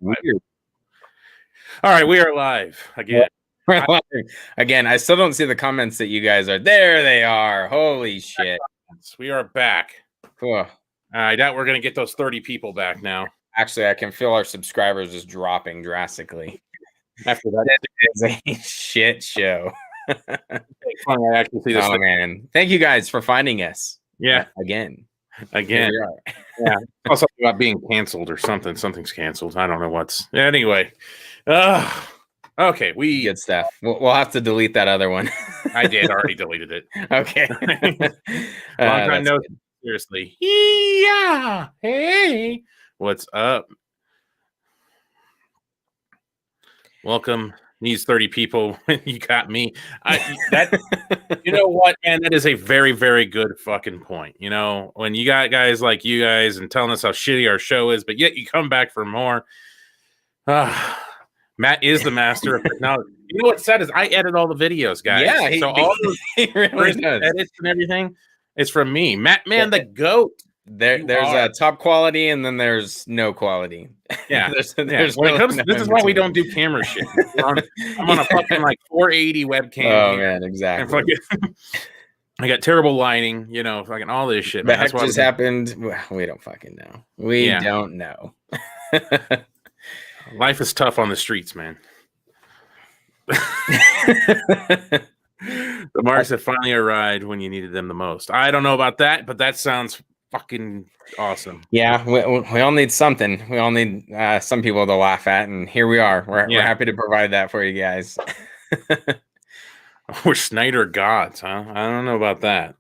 weird. All right, we are live again. Again, I still don't see the comments that you guys are. There they are. Holy shit. We are back. Ugh. I doubt we're going to get those 30 people back now. Actually, I can feel our subscribers just dropping drastically. After that, it is a shit show. I actually see this. Oh, man. Thank you guys for finding us. Yeah. Again. Yeah. Also about being canceled or something. Something's canceled. I don't know what's. Anyway. Okay. Good stuff. We'll have to delete that other one. I did. Already deleted it. Okay. Long time no. Seriously. Yeah. Hey. What's up? Welcome. These 30 people. You got me. You know what, man? That is a very, very good fucking point. You know, when you got guys like you guys and telling us how shitty our show is, but yet you come back for more. Matt is the master of technology. You know what's sad is I edit all the videos, guys. Yeah, so all those really edits and everything is from me. Matt, man, the GOAT. There's a top quality and then there's no quality. Yeah, there's when it comes, this is why we don't do camera shit. I'm on a fucking like 480 webcam. Oh man, exactly. I got terrible lighting, you know, fucking all this shit. That just happened. We don't fucking know. We don't know. Life is tough on the streets, man. The marks have finally arrived when you needed them the most. I don't know about that, but that sounds fucking awesome. Yeah, we all need something. We all need some people to laugh at, and here we are. We're happy to provide that for you guys. We're Snyder gods, huh? I don't know about that.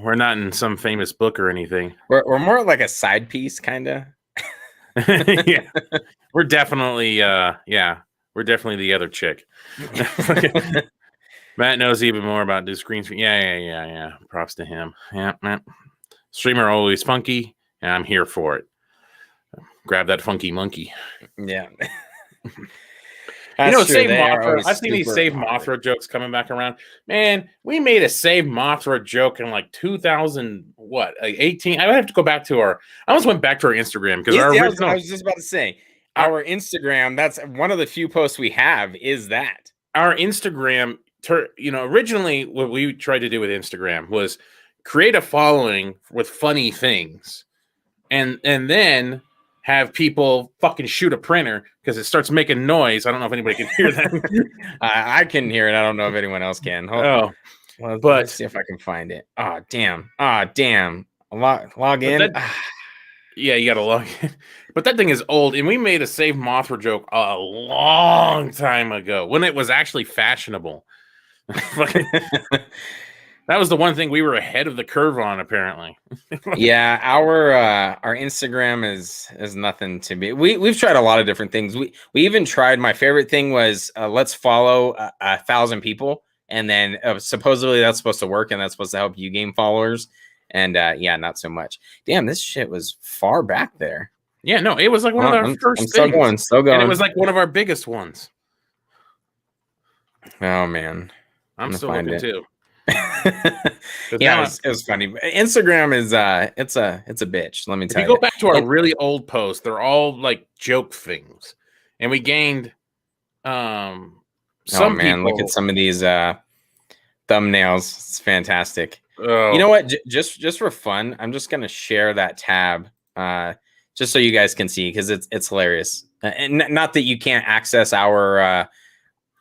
We're not in some famous book or anything. We're more like a side piece, kind of. Yeah, we're definitely we're definitely the other chick. Matt knows even more about this green screen. Yeah. Props to him. Yeah, Matt. Streamer always funky, and I'm here for it. Grab that funky monkey. Yeah. You know, Save Mothra. I've seen these Save Mothra jokes coming back around. Man, we made a Save Mothra joke in like 2018. I would have to go back to I almost went back to our Instagram because our original. I was just about to say our Instagram. That's one of the few posts we have. Is that our Instagram? You know, originally what we tried to do with Instagram was create a following with funny things, and then have people fucking shoot a printer because it starts making noise. I don't know if anybody can hear that. I can hear it. I don't know if anyone else can. Well, let's see if I can find it. Oh, damn. Log in. Yeah, you got to log in. But that thing is old, and we made a Save Mothra joke a long time ago when it was actually fashionable. That was the one thing we were ahead of the curve on, apparently. Yeah, our Instagram is nothing to be. We've tried a lot of different things. We even tried. My favorite thing was let's follow 1,000 people, and then supposedly that's supposed to work, and that's supposed to help you gain followers. And not so much. Damn, this shit was far back there. Yeah, no, it was like one of our first things. Still going. And it was like one of our biggest ones. Oh man, I'm still looking too. Yeah, it was funny. Instagram is it's a bitch. Let me tell you. If you go back to our really old posts, they're all like joke things, and we gained. Some people, look at some of these thumbnails. It's fantastic. Oh. You know what? Just for fun, I'm just gonna share that tab, just so you guys can see because it's hilarious. And not that you can't access our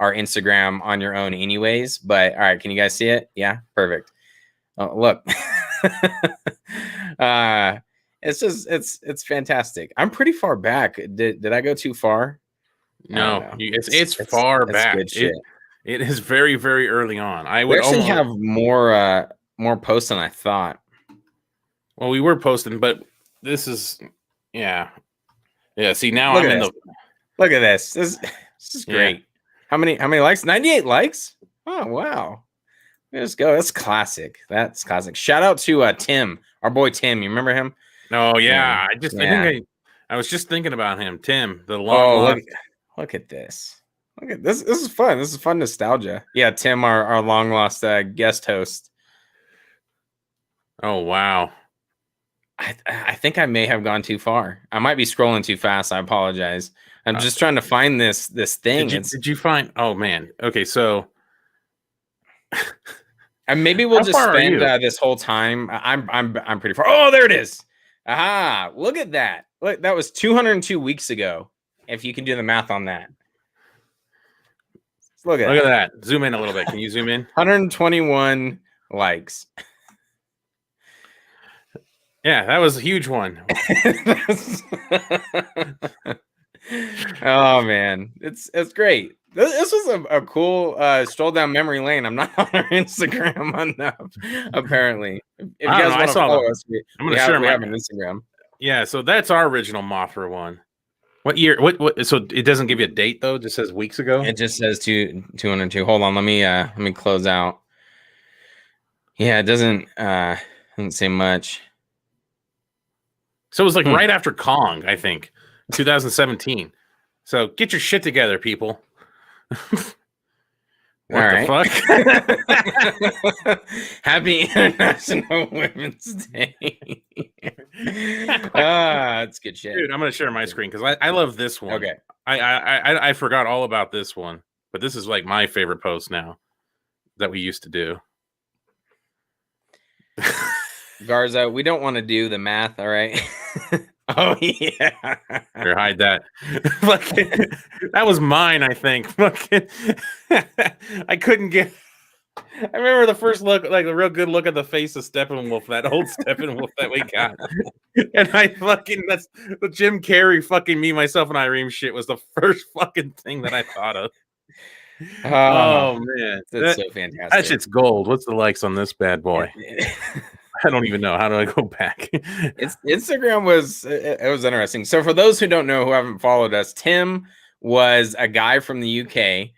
Instagram on your own anyways, but all right, can you guys see it? Yeah, perfect. Oh, look. It's fantastic. I'm pretty far back. Did I go too far? No, it's far back. Good shit. It is very, very early on. I would actually have more posts than I thought. Well, we were posting, but this is yeah. See, now I'm in the. Look at this. This is great. How many likes? 98 likes. Oh wow. Let's go. That's classic. Shout out to Tim, our boy Tim. You remember him? Oh yeah. I was just thinking about him, Tim. The long. Look at this. Look at this. This is fun. This is fun nostalgia. Yeah, Tim, our long lost guest host. Oh wow. I think I may have gone too far. I might be scrolling too fast. I apologize. I'm just trying to find this thing. Did you find? Oh man. Okay, so and maybe we'll how just far are spend you? this whole time. I'm pretty far. Oh, there it is. Aha! Look at that. Look, that was 202 weeks ago. If you can do the math on that, look at Look that. at that. Zoom in a little bit. Can you zoom in? 121 likes. Yeah, that was a huge one. Oh man, it's great. This was a cool stroll down memory lane. I'm not on our Instagram enough, apparently. If you I don't guys know. I want to saw follow them. us, I'm gonna share we my. have an Instagram. Yeah, so that's our original Mothra one. What year? What? So it doesn't give you a date though. It just says weeks ago. It just says 202. Hold on, let me close out. Yeah, it doesn't say much. So it was like right after Kong, I think, 2017. So get your shit together, people. What the fuck? Happy International Women's Day. That's good shit. Dude, I'm gonna share my screen because I love this one. Okay. I forgot all about this one, but this is like my favorite post now that we used to do. Garza, we don't want to do the math, all right? Oh yeah. Here, hide that. That was mine, I think. I couldn't get. I remember the first look, like the real good look at the face of Steppenwolf, that old Steppenwolf that we got. And that's the Jim Carrey fucking me, myself, and Irene shit was the first fucking thing that I thought of. Oh man, that's so fantastic. That shit's gold. What's the likes on this bad boy? I don't even know. How do I go back? Instagram was interesting. So for those who don't know, who haven't followed us, Tim was a guy from the UK,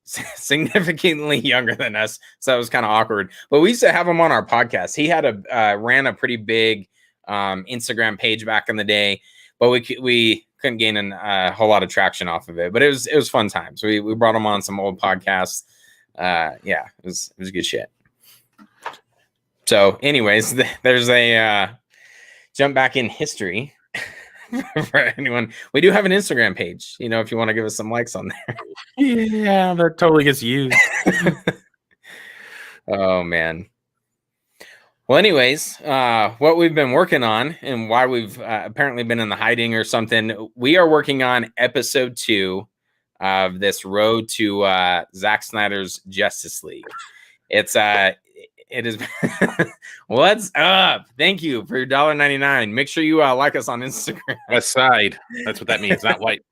significantly younger than us, so that was kind of awkward. But we used to have him on our podcast. He had ran a pretty big Instagram page back in the day, but we couldn't gain a whole lot of traction off of it. But it was fun times. We brought him on some old podcasts. Yeah, it was good shit. So, anyways, there's a jump back in history for anyone. We do have an Instagram page, if you want to give us some likes on there. Yeah, that totally gets used. Oh, man. Well, anyways, what we've been working on and why we've apparently been in the hiding or something, we are working on episode 2 of this road to Zack Snyder's Justice League. It is. What's up? Thank you for your $1.99. Make sure you like us on Instagram. West Side. That's what that means. Not white.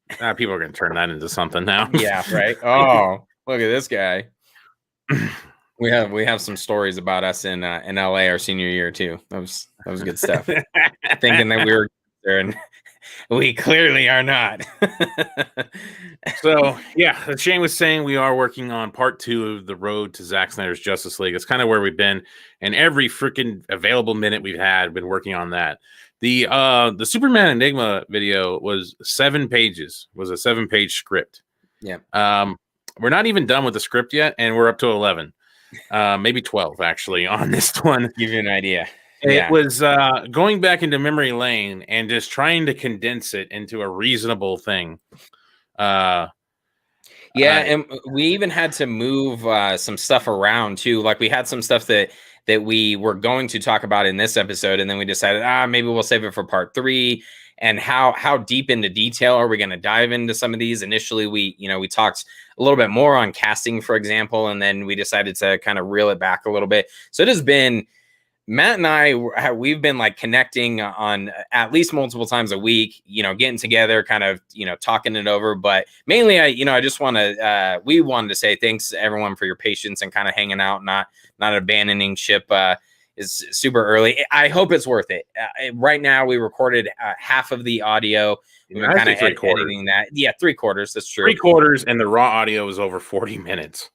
People are going to turn that into something now. Yeah, right. Oh, look at this guy. We have some stories about us in LA our senior year too. That was good stuff. Thinking that we were there, and we clearly are not. So yeah, Shane was saying we are working on part 2 of the road to Zack Snyder's Justice League. It's kind of where we've been, and every freaking available minute we've had been working on that. The Superman Enigma video was 7 pages. Was a 7-page script. Yeah. We're not even done with the script yet, and we're up to 11, maybe 12 actually on this one. Give you an idea. It was going back into memory lane and just trying to condense it into a reasonable thing. And we even had to move some stuff around too. Like we had some stuff that we were going to talk about in this episode, and then we decided, maybe we'll save it for part 3. And how deep into detail are we going to dive into some of these? Initially, we talked a little bit more on casting, for example, and then we decided to kind of reel it back a little bit. So it has been. Matt and I, we've been like connecting on at least multiple times a week, getting together, kind of, talking it over. But mainly, I just we wanted to say thanks to everyone for your patience and kind of hanging out, not abandoning ship. Is super early. I hope it's worth it. Right now, we recorded half of the audio. We've been kind of editing that. Yeah, 3/4. That's true. 3/4, and the raw audio is over 40 minutes.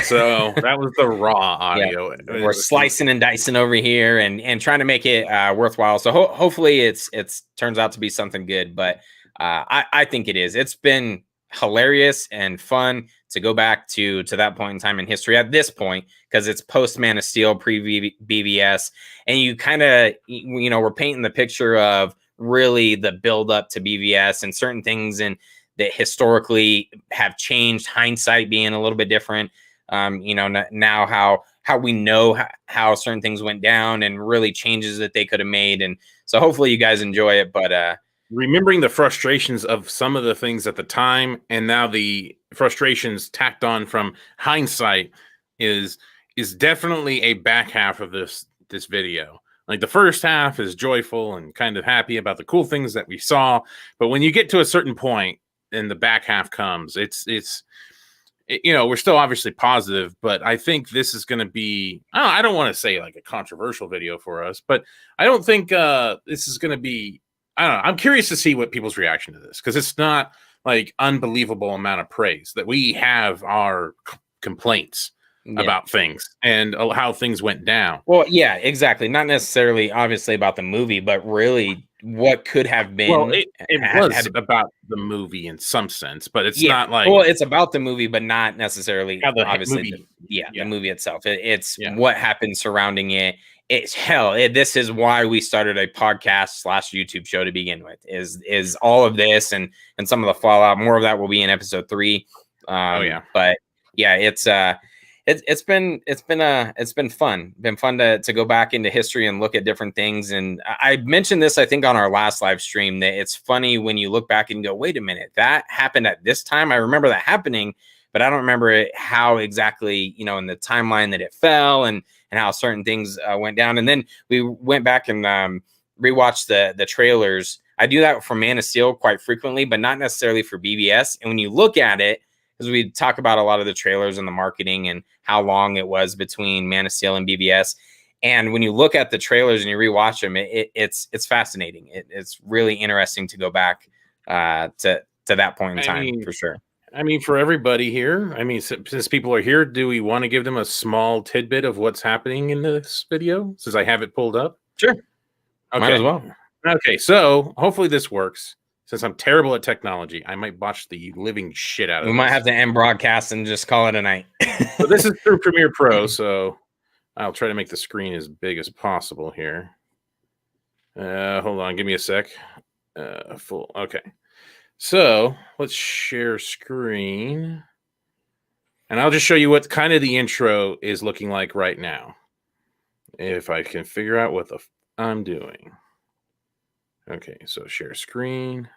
So that was the raw audio. Yeah. We're slicing and dicing over here and trying to make it worthwhile. So hopefully it's turns out to be something good. But I think it is. It's been hilarious and fun to go back to that point in time in history at this point, because it's post Man of Steel, pre BVS, and you kind of, you know, we're painting the picture of really the build up to BVS and certain things and that historically have changed, hindsight being a little bit different. You know, now how we know how certain things went down and really changes that they could have made. And so hopefully you guys enjoy it. But remembering the frustrations of some of the things at the time, and now the frustrations tacked on from hindsight is definitely a back half of this video. Like the first half is joyful and kind of happy about the cool things that we saw, but when you get to a certain point and the back half comes, it's you know, we're still obviously positive, but I think this is going to be, I don't want to say like a controversial video for us, but I don't think this is going to be, I don't know. I'm curious to see what people's reaction to this, because it's not like unbelievable amount of praise. That we have our complaints about things and how things went down. Well, yeah, exactly. Not necessarily, obviously, about the movie, but really what could have been. Well, it was about the movie in some sense, but it's not like. Well, it's about the movie, but not necessarily, obviously, movie, the movie itself. It's what happened surrounding it. It's hell. This is why we started a podcast / YouTube show to begin with. Is all of this and some of the fallout. More of that will be in episode 3. But yeah, it's been fun. Been fun to go back into history and look at different things. And I mentioned this, I think, on our last live stream, that it's funny when you look back and go, wait a minute, that happened at this time. I remember that happening, but I don't remember it, how exactly, you know, in the timeline that it fell and how certain things went down. And then we went back and rewatched the trailers. I do that for Man of Steel quite frequently, but not necessarily for BVS. And when you look at it, because we talk about a lot of the trailers and the marketing and how long it was between Man of Steel and BVS. And when you look at the trailers and you rewatch them, it's fascinating. It's really interesting to go back to that point in time, for sure. I mean, for everybody here, I mean, since people are here, do we want to give them a small tidbit of what's happening in this video, since I have it pulled up? Sure. Okay. Might as well. Okay, so hopefully this works. Since I'm terrible at technology, I might botch the living shit out of it. We might have to end broadcast and just call it a night. So this is through Premiere Pro, so I'll try to make the screen as big as possible here. Hold on, give me a sec. Full. Okay. So let's share screen. And I'll just show you what kind of the intro is looking like right now. If I can figure out what the I'm doing. Okay, so share screen.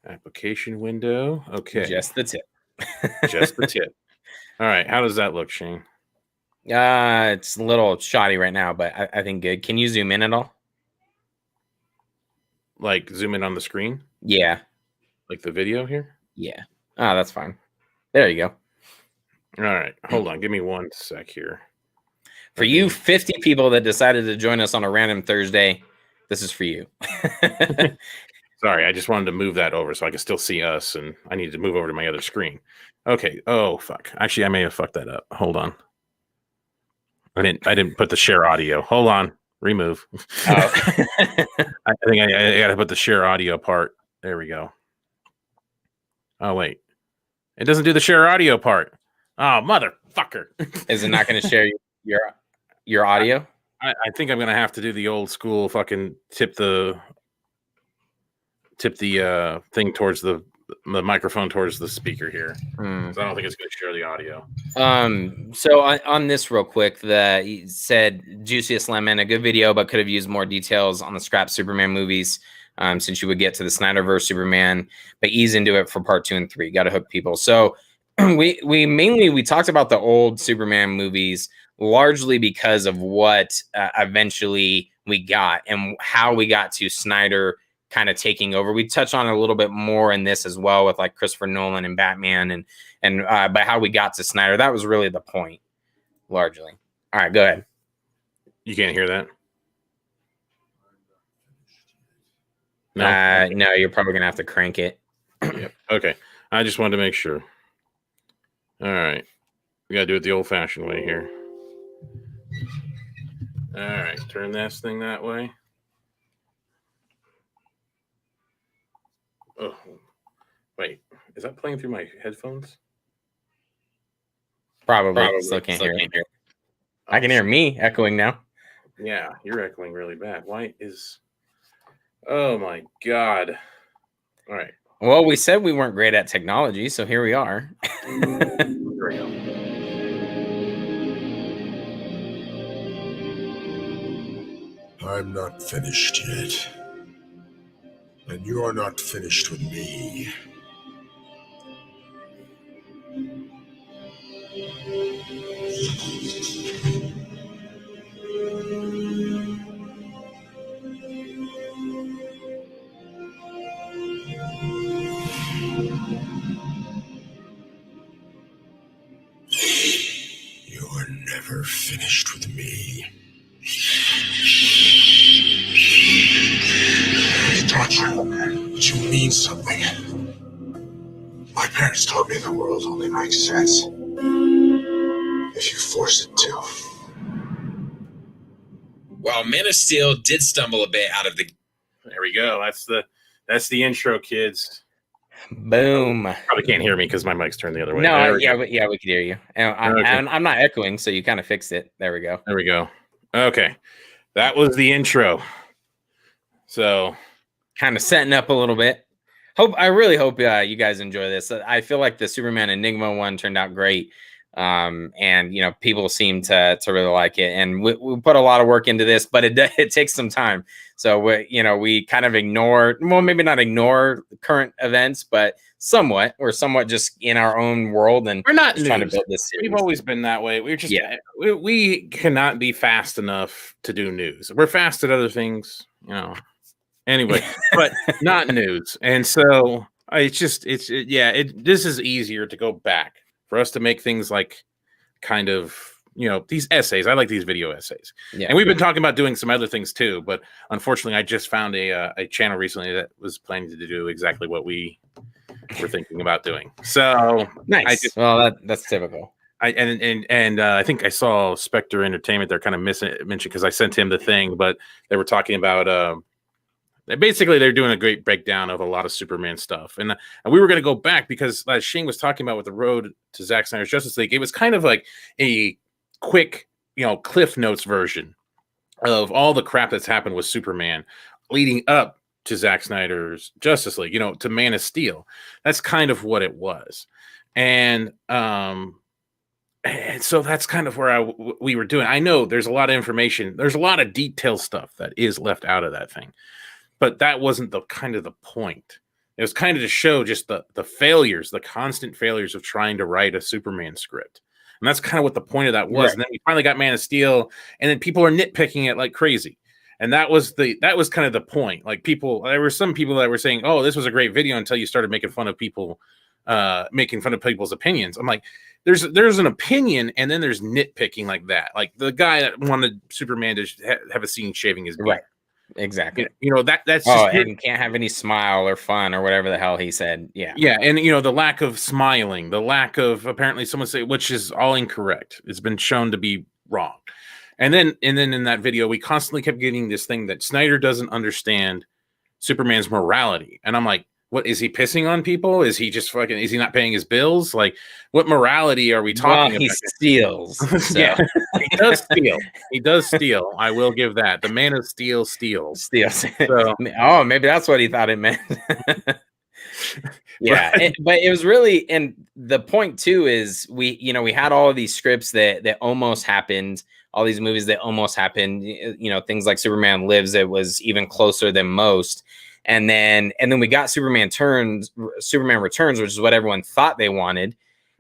Application window. Okay. Just the tip. Just the tip. All right. How does that look, Shane? It's a little shoddy right now, but I think good. Can you zoom in at all? Like zoom in on the screen? Yeah. Like the video here? Yeah. Oh, that's fine. There you go. All right. Hold on. Give me 1 sec here. For you 50 people that decided to join us on a random Thursday, this is for you. Sorry, I just wanted to move that over so I can still see us, and I need to move over to my other screen. Okay. Oh, fuck. Actually, I may have fucked that up. Hold on. I didn't put the share audio. Hold on. Remove. Oh. I think I got to put the share audio part. There we go. Oh, wait. It doesn't do the share audio part. Oh, motherfucker. Is it not going to share your audio? I think I'm going to have to do the old school fucking tip the thing towards the microphone towards the speaker here. So I don't think it's going to share the audio. So on this real quick, he said Juiciest Lemon, a good video, but could have used more details on the scrap Superman movies. Since you would get to the Snyderverse Superman, but ease into it for part 2 and 3. Got to hook people. So we talked about the old Superman movies largely because of what eventually we got and how we got to Snyder kind of taking over. We touch on a little bit more in this as well with like Christopher Nolan and Batman and but how we got to Snyder. That was really the point, largely. All right, go ahead. You can't hear that? No, okay. No, you're probably gonna have to crank it. Yep. Okay, I just wanted to make sure. All right, we gotta do it the old-fashioned way here. All right, turn this thing that way. Oh, Wait, is that playing through my headphones? Probably. Still can't hear it. I can hear me echoing now. Yeah, you're echoing really bad. Why is... Oh my god. All right. Well, we said we weren't great at technology, so here we are. Here we go. I'm not finished yet. And you are not finished with me. You are never finished with me. I taught you that you mean something. My parents told me the world only makes sense if you force it to. Well, Man of Steel did stumble a bit out of the... There we go. That's the intro, kids. Boom. Probably can't hear me because my mic's turned the other way. No, we can hear you. And Okay. I'm not echoing, so you kind of fixed it. There we go. There we go. Okay. That was the intro. So, kind of setting up a little bit. I really hope you guys enjoy this. I feel like the Superman Enigma one turned out great. And you know, people seem to really like it, and we put a lot of work into this, but it takes some time. So we kind of ignore, well, maybe not ignore current events, but we're somewhat just in our own world, and we're not trying to build this series. We've always been that way. We're just we cannot be fast enough to do news. We're fast at other things, Anyway, but not news. And so this is easier to go back for us to make things like kind of, these essays. I like these video essays. Yeah. And we've been talking about doing some other things too, but unfortunately I just found a channel recently that was planning to do exactly what we were thinking about doing. So nice. That's typical. I think I saw Spectre Entertainment. They're kind of mentioned because I sent him the thing, but they were talking about, basically, they're doing a great breakdown of a lot of Superman stuff. And we were going to go back because, as Shane was talking about with the road to Zack Snyder's Justice League, it was kind of like a quick, Cliff Notes version of all the crap that's happened with Superman leading up to Zack Snyder's Justice League, to Man of Steel. That's kind of what it was. And so that's kind of where we were doing. I know there's a lot of information. There's a lot of detailed stuff that is left out of that thing. But that wasn't the point. It was kind of to show just the failures, the constant failures of trying to write a Superman script. And that's kind of what the point of that was. Right. And then we finally got Man of Steel, and then people are nitpicking it like crazy. And that was kind of the point. Like there were some people that were saying, "Oh, this was a great video," until you started making fun of people, making fun of people's opinions. I'm like, there's an opinion, and then there's nitpicking like that. Like the guy that wanted Superman to have a scene shaving his beard. Right. Exactly. That's just and can't have any smile or fun or whatever the hell he said. Yeah. Yeah. And the lack of smiling, the lack of, apparently someone say, which is all incorrect. It's been shown to be wrong. And then in that video, we constantly kept getting this thing that Snyder doesn't understand Superman's morality. And I'm like, what, is he pissing on people? Is he just is he not paying his bills? Like, what morality are we talking about? He steals. So. Yeah, he does steal. He does steal. I will give that. The Man of Steel steals. So, maybe that's what he thought it meant. Yeah, but it was really, and the point too is we had all of these scripts that almost happened, all these movies that almost happened, things like Superman Lives, it was even closer than most. And then we got Superman Returns, which is what everyone thought they wanted.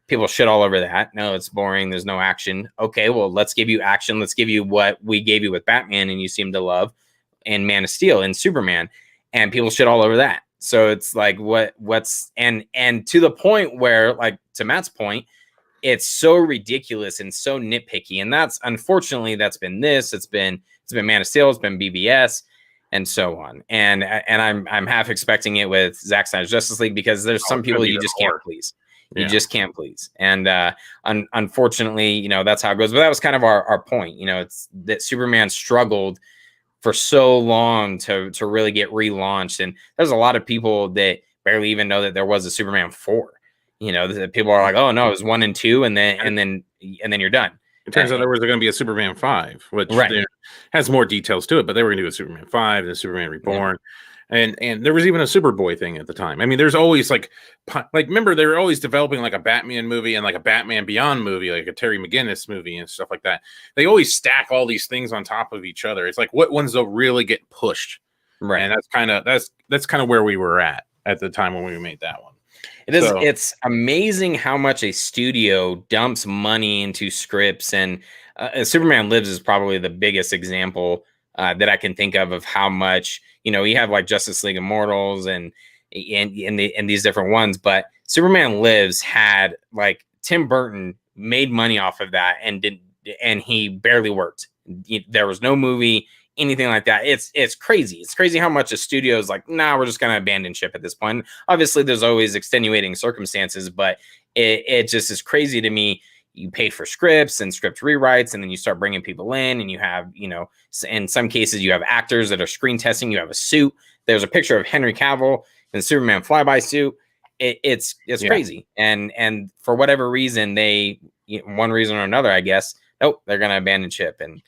People shit all over that. No, it's boring. There's no action. Okay, well, let's give you action. Let's give you what we gave you with Batman and you seem to love, and Man of Steel and Superman. And people shit all over that. So it's like what's and to the point where, like, to Matt's point, it's so ridiculous and so nitpicky. And that's, unfortunately, that's been this. It's been Man of Steel. It's been BBS. And so on, and I'm half expecting it with Zack Snyder's Justice League, because there's some people you just can't please. You just can't please, and unfortunately, that's how it goes. But that was kind of our point. It's that Superman struggled for so long to really get relaunched, and there's a lot of people that barely even know that there was a Superman 4. You know, people are like, oh no, it was 1 and 2, and then you're done. It turns out there was going to be a Superman 5, which has more details to it, but they were going to do a Superman 5 and a Superman Reborn. And there was even a Superboy thing at the time. I mean, there's always like remember, they were always developing like a Batman movie and like a Batman Beyond movie, like a Terry McGinnis movie and stuff like that. They always stack all these things on top of each other. It's like, what ones will really get pushed? Right. And that's kind of where we were at the time when we made that one. It's amazing how much a studio dumps money into scripts, and Superman Lives is probably the biggest example that I can think of how much, you know, you have like Justice League Immortals and these different ones, but Superman Lives had like Tim Burton made money off of that and he barely worked. There was no movie, anything like that. It's crazy. It's crazy how much a studio is like, nah, we're just gonna abandon ship at this point. Obviously, there's always extenuating circumstances, but it just is crazy to me. You pay for scripts and script rewrites, and then you start bringing people in, and you have, you know, in some cases you have actors that are screen testing. You have a suit. There's a picture of Henry Cavill in Superman flyby suit. It's crazy, and for whatever reason, one reason or another, I guess, nope, they're gonna abandon ship, and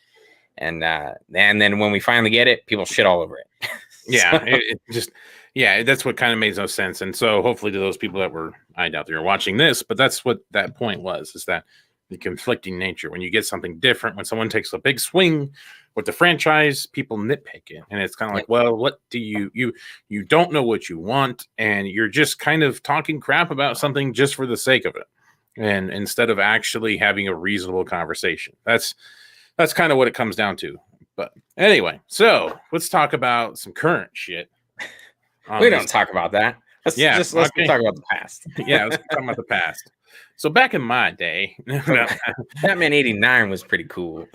then when we finally get it, people shit all over it. That's what kind of makes no sense. And so hopefully to those people that were, I doubt they were watching this, but that's what that point was, is that the conflicting nature, when you get something different, when someone takes a big swing with the franchise, people nitpick it. And it's kind of like, well, what do you don't know what you want, and you're just kind of talking crap about something just for the sake of it. And instead of actually having a reasonable conversation, that's kind of what it comes down to. But anyway, so let's talk about some current shit. We don't talk about that. Let's talk about the past. Let's talk about the past. So back in my day, Batman 89 was pretty cool.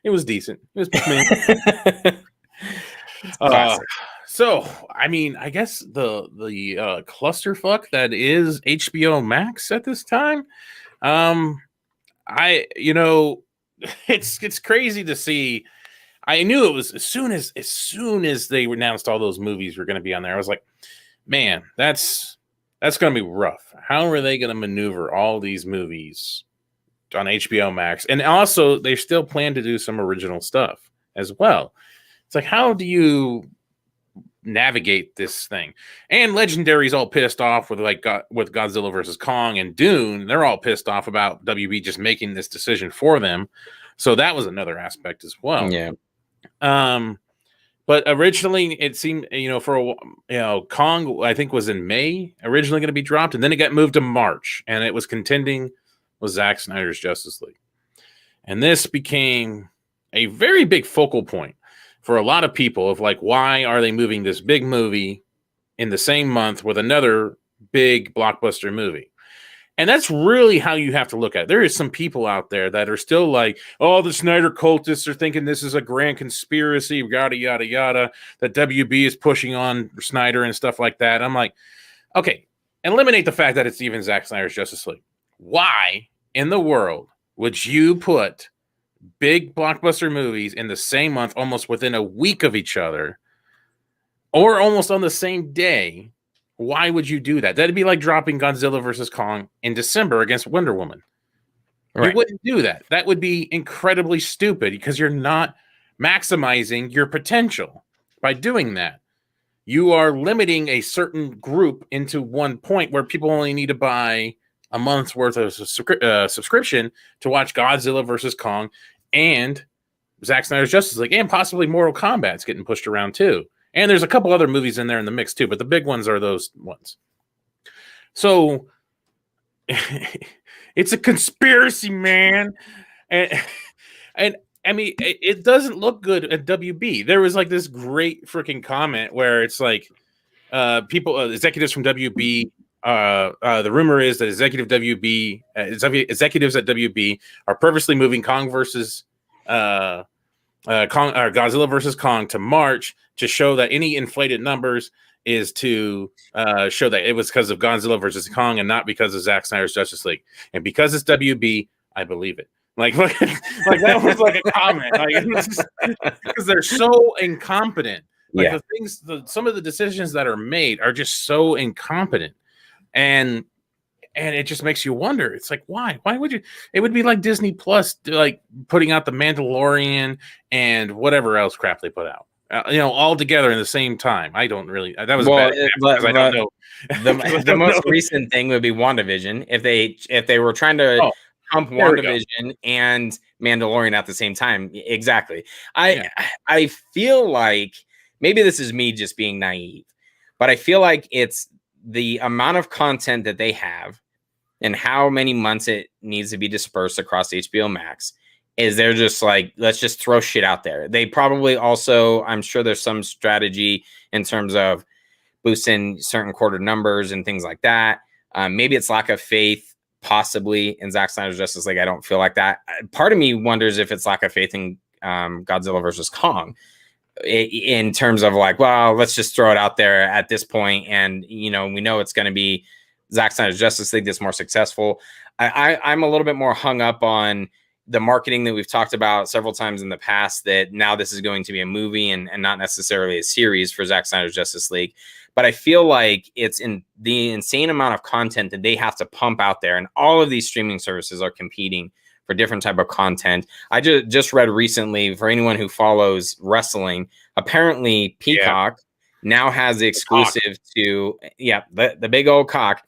It was decent. It was so I mean, I guess the clusterfuck that is HBO Max at this time. It's crazy to see. I knew it was as soon as they announced all those movies were going to be on there. I was like, man, that's going to be rough. How are they going to maneuver all these movies on HBO Max? And also, they still plan to do some original stuff as well. It's like, how do you navigate this thing? And Legendary's all pissed off with with Godzilla versus Kong and Dune. They're all pissed off about WB just making this decision for them. So that was another aspect as well. Yeah. But originally it seemed, Kong, I think, was in May originally going to be dropped, and then it got moved to March, and it was contending with Zack Snyder's Justice League. And this became a very big focal point for a lot of people of like, why are they moving this big movie in the same month with another big blockbuster movie? And that's really how you have to look at it. There is some people out there that are still like, oh, the Snyder cultists are thinking this is a grand conspiracy, yada, yada, yada, that WB is pushing on Snyder and stuff like that. I'm like, okay, eliminate the fact that it's even Zack Snyder's Justice League. Why in the world would you put big blockbuster movies in the same month, almost within a week of each other, or almost on the same day? Why would you do that? That'd be like dropping Godzilla versus Kong in December against Wonder Woman. Right. You wouldn't do that. That would be incredibly stupid because you're not maximizing your potential by doing that. You are limiting a certain group into one point where people only need to buy a month's worth of subscription to watch Godzilla versus Kong and Zack Snyder's Justice League, and possibly Mortal Kombat's getting pushed around too. And there's a couple other movies in there in the mix too, but the big ones are those ones. So it's a conspiracy, man. And I mean, it doesn't look good at WB. There was like this great freaking comment where it's like executives from WB, the rumor is that executives at WB are purposely moving Kong versus Godzilla versus Kong to March to show that any inflated numbers is to show that it was because of Godzilla versus Kong and not because of Zack Snyder's Justice League. And because it's WB, I believe it. Like that was like a comment, like, because they're so incompetent Like Yeah. the things, some of the decisions that are made are just so incompetent, and it just makes you wonder. It's like, why? Why would you? It would be like Disney Plus, like putting out the Mandalorian and whatever else crap they put out. All together in the same time. I don't really. That was a Well, bad because I don't know. the most recent thing would be WandaVision. If they were trying to Oh, pump there we go. WandaVision and Mandalorian at the same time, exactly. Yeah. I feel like maybe this is me just being naive, but I feel like it's the amount of content that they have and how many months it needs to be dispersed across HBO Max. Is they're just like, let's just throw shit out there. They probably also, I'm sure there's some strategy in terms of boosting certain quarter numbers and things like that. Maybe it's lack of faith, possibly, in Zack Snyder's Justice League. I don't feel like that. Part of me wonders if it's lack of faith in Godzilla versus Kong, in terms of like, well, let's just throw it out there at this point, and we know it's going to be Zack Snyder's Justice League that's more successful. I'm a little bit more hung up on the marketing that we've talked about several times in the past, that now this is going to be a movie and not necessarily a series for Zack Snyder's Justice League. But I feel like it's in the insane amount of content that they have to pump out there, and all of these streaming services are competing for different type of content. I just read recently, for anyone who follows wrestling, apparently Peacock now has the exclusive to the big old cock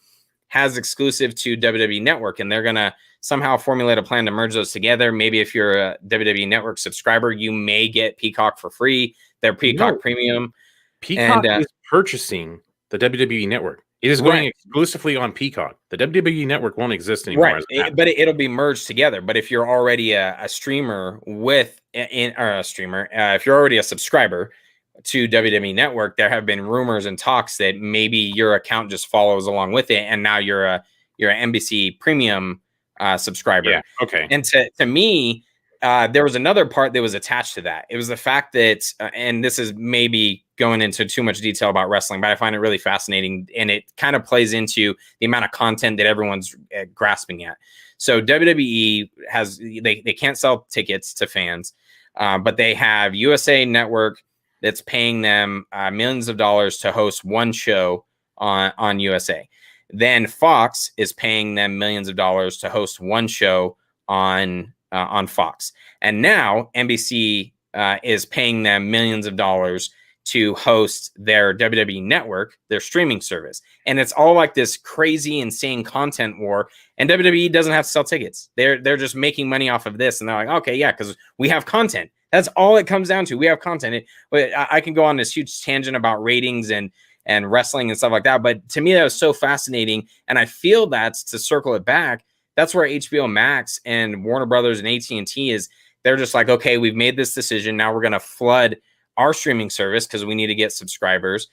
has exclusive to WWE Network, and they're gonna somehow formulate a plan to merge those together. Maybe if you're a WWE Network subscriber, you may get Peacock for free. Their Peacock Premium. Peacock is purchasing the WWE Network. It is going exclusively on Peacock. The WWE Network won't exist anymore. Right, but it'll be merged together. But if you're already a streamer if you're already a subscriber to WWE Network, there have been rumors and talks that maybe your account just follows along with it, and now you're an NBC Premium subscriber. Yeah. Okay. And to me, there was another part that was attached to that. It was the fact that, and this is maybe going into too much detail about wrestling, but I find it really fascinating, and it kind of plays into the amount of content that everyone's grasping at. So WWE they can't sell tickets to fans, but they have USA Network that's paying them millions of dollars to host one show on USA. Then Fox is paying them millions of dollars to host one show on Fox. And now NBC is paying them millions of dollars to host their WWE Network, their streaming service. And it's all like this crazy, insane content war. And WWE doesn't have to sell tickets. They're just making money off of this. And they're like, okay, yeah, because we have content. That's all it comes down to. We have content. But I can go on this huge tangent about ratings and wrestling and stuff like that. But to me, that was so fascinating. And I feel that's, to circle it back, that's where HBO Max and Warner Brothers and AT&T is. They're just like, okay, we've made this decision. Now we're going to flood our streaming service because we need to get subscribers.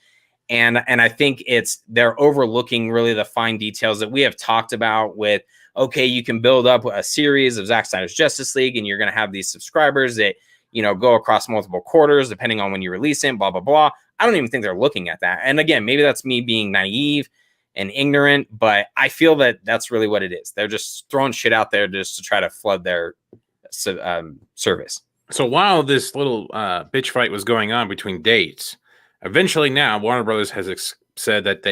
And I think they're overlooking really the fine details that we have talked about with, okay, you can build up a series of Zack Snyder's Justice League, and you're going to have these subscribers that, go across multiple quarters, depending on when you release it, blah, blah, blah. I don't even think they're looking at that. And again, maybe that's me being naive and ignorant, but I feel that that's really what it is. They're just throwing shit out there just to try to flood their service. So while this little bitch fight was going on between dates, eventually now Warner Brothers has said that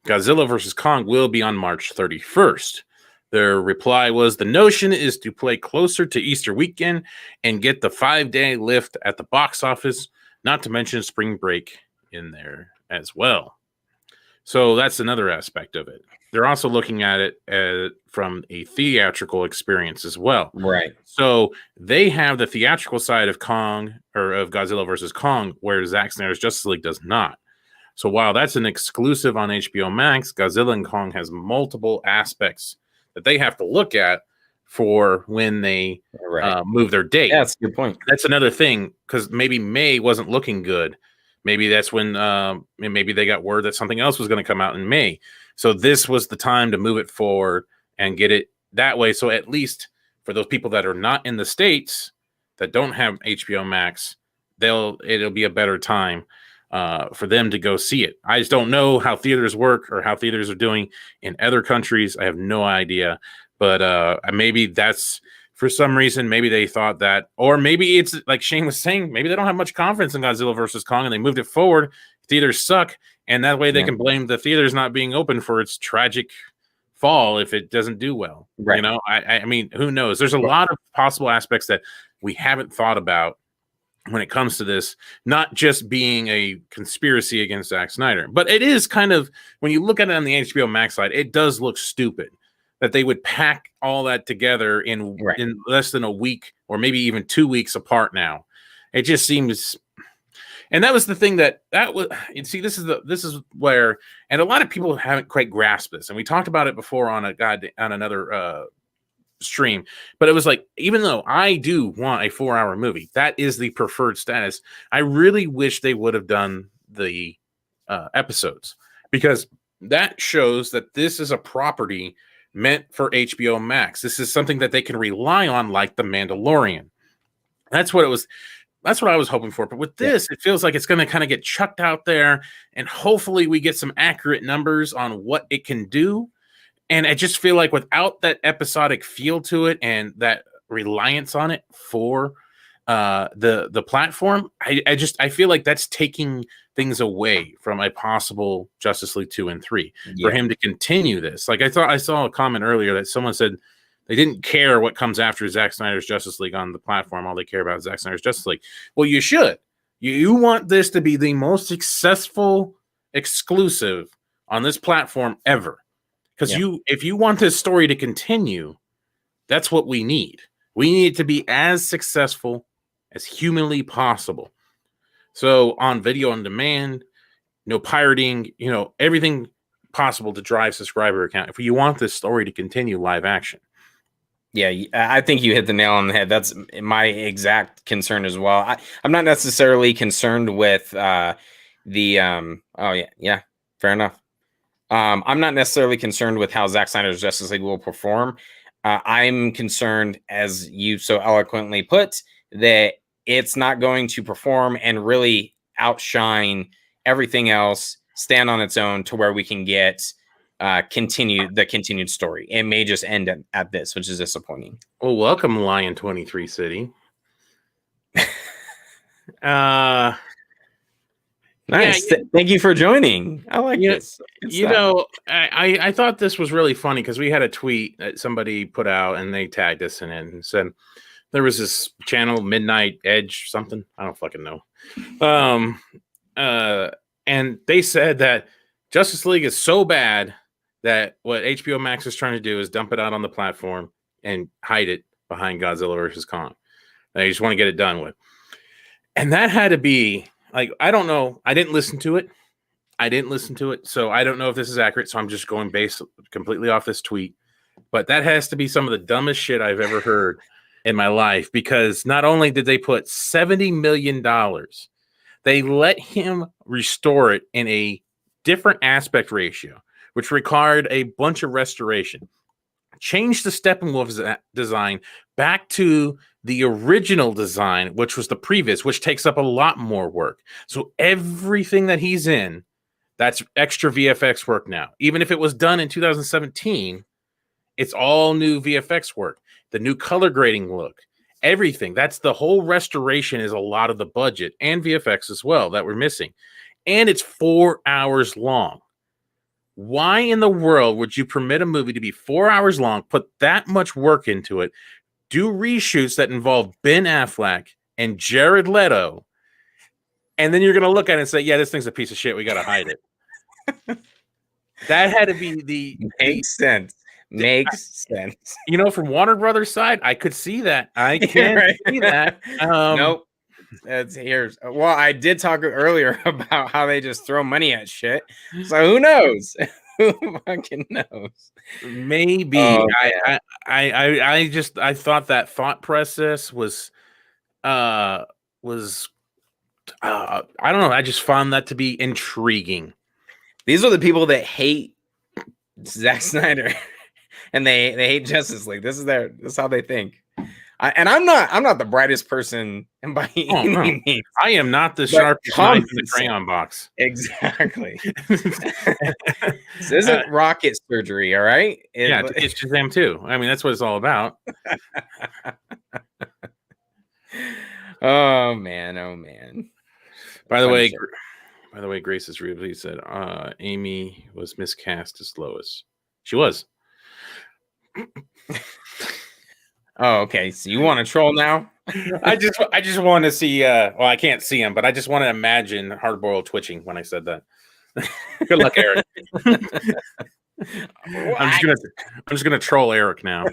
Godzilla vs. Kong will be on March 31st. Their reply was, the notion is to play closer to Easter weekend and get the 5-day lift at the box office, not to mention spring break in there as well. So that's another aspect of it. They're also looking at it from a theatrical experience as well. Right. So they have the theatrical side of Kong, or of Godzilla versus Kong, where Zack Snyder's Justice League does not. So while that's an exclusive on HBO Max, Godzilla and Kong has multiple aspects that they have to look at for when they move their date. Yeah, that's a good point. That's another thing, because maybe May wasn't looking good. Maybe that's when maybe they got word that something else was going to come out in May. So this was the time to move it forward and get it that way. So at least for those people that are not in the States that don't have HBO Max, it'll be a better time for them to go see it. I just don't know how theaters work or how theaters are doing in other countries. I have no idea. But maybe that's for some reason, maybe they thought that, or maybe it's like Shane was saying, maybe they don't have much confidence in Godzilla versus Kong, and they moved it forward. Theaters suck, and that way they can blame the theaters not being open for its tragic fall if it doesn't do well. Right. You know, I mean, who knows? There's a lot of possible aspects that we haven't thought about when it comes to this, not just being a conspiracy against Zack Snyder, but it is kind of, when you look at it on the HBO Max side, it does look stupid that they would pack all that together in less than a week or maybe even 2 weeks apart now. It just seems, and that was the thing that was, you see, this is where, and a lot of people haven't quite grasped this, and we talked about it before on another stream, but it was like, even though I do want a 4-hour movie, that is the preferred status. I really wish they would have done the episodes, because that shows that this is a property meant for HBO Max. This is something that they can rely on, like The Mandalorian. That's what it was. That's what I was hoping for. But with this, it feels like it's going to kind of get chucked out there, and hopefully we get some accurate numbers on what it can do. And I just feel like without that episodic feel to it and that reliance on it for the platform, I feel like that's taking things away from a possible Justice League 2 and 3 for him to continue this. Like, I saw a comment earlier that someone said they didn't care what comes after Zack Snyder's Justice League on the platform. All they care about is Zack Snyder's Justice League. Well, you should. You want this to be the most successful exclusive on this platform ever. Because if you want this story to continue, that's what we need. We need it to be as successful as humanly possible. So on video on demand, no pirating, everything possible to drive subscriber account. If you want this story to continue live action. Yeah, I think you hit the nail on the head. That's my exact concern as well. I'm not necessarily concerned with fair enough. I'm not necessarily concerned with how Zack Snyder's Justice League will perform. I'm concerned, as you so eloquently put, that it's not going to perform and really outshine everything else, stand on its own to where we can get continued story. It may just end at this, which is disappointing. Well, welcome, Lion 23 City. Nice. Yeah, Thank you for joining. I like this. I thought this was really funny because we had a tweet that somebody put out and they tagged us in it and said there was this channel, Midnight Edge something. I don't fucking know. And they said that Justice League is so bad that what HBO Max is trying to do is dump it out on the platform and hide it behind Godzilla versus Kong. They just want to get it done with. And that had to be, like, I don't know. I didn't listen to it. So I don't know if this is accurate. So I'm just going based completely off this tweet. But that has to be some of the dumbest shit I've ever heard in my life, because not only did they put $70 million, they let him restore it in a different aspect ratio, which required a bunch of restoration. Change the Steppenwolf's design back to the original design, which was the previous, which takes up a lot more work. So everything that he's in, that's extra VFX work now. Even if it was done in 2017, it's all new VFX work. The new color grading look, everything. That's the whole restoration is a lot of the budget and VFX as well that we're missing. And it's 4 hours long. Why in the world would you permit a movie to be 4 hours long, put that much work into it, do reshoots that involve Ben Affleck and Jared Leto, and then you're going to look at it and say, yeah, this thing's a piece of shit. We got to hide it. That had to be Makes sense. Makes sense. From Warner Brothers' side, I could see that. I can see that. Nope. Well, I did talk earlier about how they just throw money at shit. So who knows? Who fucking knows? Maybe. I thought that thought process was I don't know. I just found that to be intriguing. These are the people that hate Zack Snyder and they hate Justice League. This is how they think. I'm not the brightest person by any no. means. I am not the But sharpest knife in the common crayon box. Exactly. This isn't rocket surgery, all right? Yeah, it's Shazam too. I mean, that's what it's all about. Oh man. By the way, Punisher. Grace has really said Amy was miscast as Lois. She was. Oh, okay. So you want to troll now? I just want to see. Well, I can't see him, but I just want to imagine Hardboiled twitching when I said that. Good luck, Eric. I'm just gonna troll Eric now.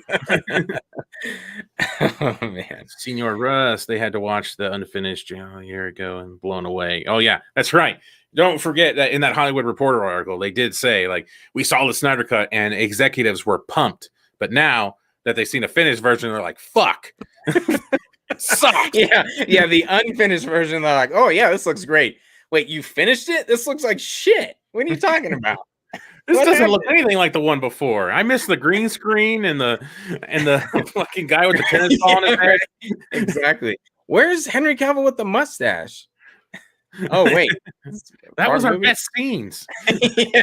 Oh man, Senior Russ, they had to watch the unfinished a year ago and blown away. Oh yeah, that's right. Don't forget that in that Hollywood Reporter article, they did say like we saw the Snyder Cut and executives were pumped, but now that they've seen a finished version, they're like, "Fuck, sucks." Yeah. The unfinished version, they're like, "Oh yeah, this looks great." Wait, you finished it? This looks like shit. What are you talking about? This doesn't look anything like the one before. I miss the green screen and the fucking guy with the tennis ball on his head. Exactly. Where's Henry Cavill with the mustache? Oh wait, that was our best scenes. Yeah.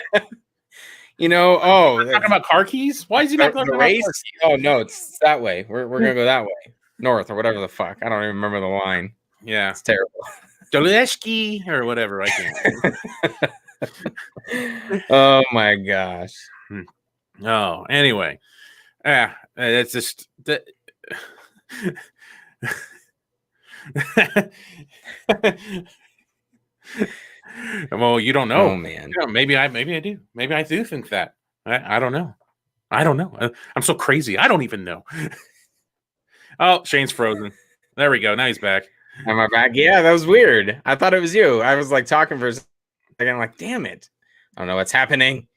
You know, talking about car keys. Why is he not talking about race? car keys? Oh no, it's that way. We're gonna go that way, north or whatever the fuck. I don't even remember the line. Yeah, it's terrible. Doleski or whatever. I can't. Oh my gosh. Oh, anyway, it's just that. Well, you don't know. Oh man. You know, maybe I do. Maybe I do think that. I don't know. I'm so crazy. I don't even know. Oh, Shane's frozen. There we go. Now he's back. Am I back? Yeah, that was weird. I thought it was you. I was like talking for a second. I'm like, damn it. I don't know what's happening.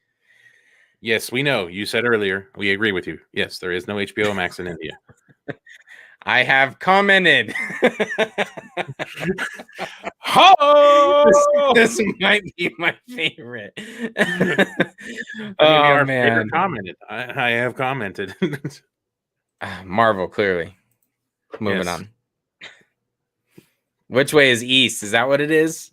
Yes, we know. You said earlier. We agree with you. Yes, there is no HBO Max in India. I have commented. Oh! This might be my favorite. Oh man, commented. I have commented. Marvel, clearly. Moving on. Which way is east? Is that what it is?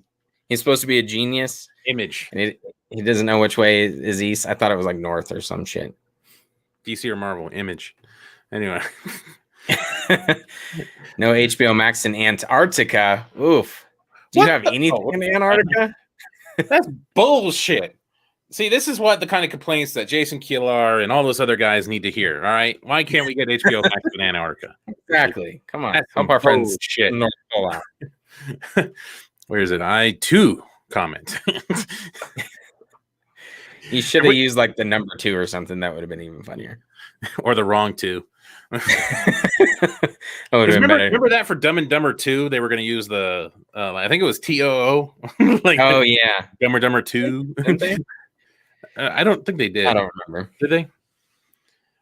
He's supposed to be a genius. Image. And he doesn't know which way is east. I thought it was like north or some shit. DC or Marvel? Image. Anyway. No HBO Max in Antarctica. Oof. Do you have anything in Antarctica? That's bullshit. See, this is what the kind of complaints that Jason Kilar and all those other guys need to hear. All right. Why can't we get HBO Max in Antarctica? Exactly. Come on. That's help our friends shit. North Pole out. Where is it? I too comment. You should have used like the number 2 or something. That would have been even funnier. Or the wrong 2. Remember that for Dumb and Dumber 2, they were going to use the I think it was TOO. Like oh yeah, Dumb and Dumber 2. Didn't they? I don't think they did. I don't remember. Did they?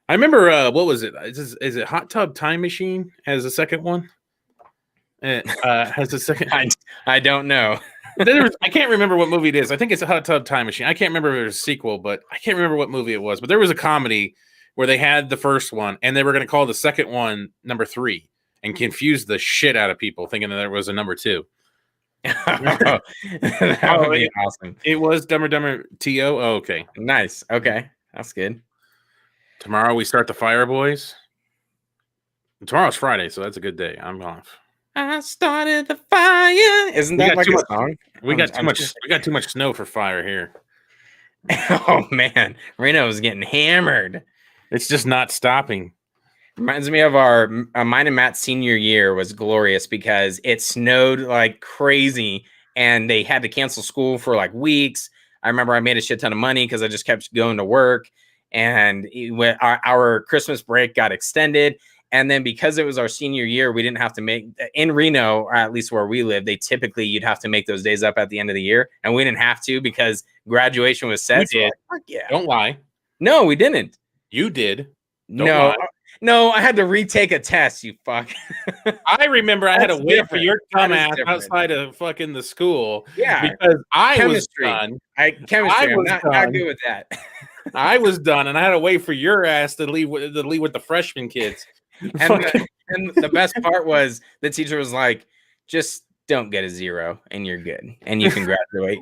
I remember. What was it? Is it Hot Tub Time Machine has a second one? Has a second. I don't know. I can't remember what movie it is. I think it's a Hot Tub Time Machine. I can't remember if it was a sequel, but I can't remember what movie it was. But there was a comedy where they had the first one and they were going to call the second one number 3 and confuse the shit out of people thinking that there was a number 2. That would be awesome. It was Dumber Dumber T.O. Oh, okay. Nice. Okay. That's good. Tomorrow we start the Fire Boys. Tomorrow's Friday, so that's a good day. I'm off. I started the fire. Isn't that like a song? We got too much snow for fire here. Oh man, Reno is getting hammered. It's just not stopping. Reminds me of our mine and Matt's senior year was glorious because it snowed like crazy and they had to cancel school for like weeks. I remember I made a shit ton of money because I just kept going to work, and our Christmas break got extended. And then because it was our senior year, we didn't have to make in Reno, or at least where we live, you'd have to make those days up at the end of the year. And we didn't have to because graduation was set. We did. Like, yeah. Don't lie. No, we didn't. You did. No, I had to retake a test, you fuck. I remember I had to wait for your dumbass outside of fucking the school. Yeah. Because I was done. I'm not good with that. I was done, and I had to wait for your ass to leave with the freshman kids. And And the best part was the teacher was like, just don't get a 0 and you're good and you can graduate.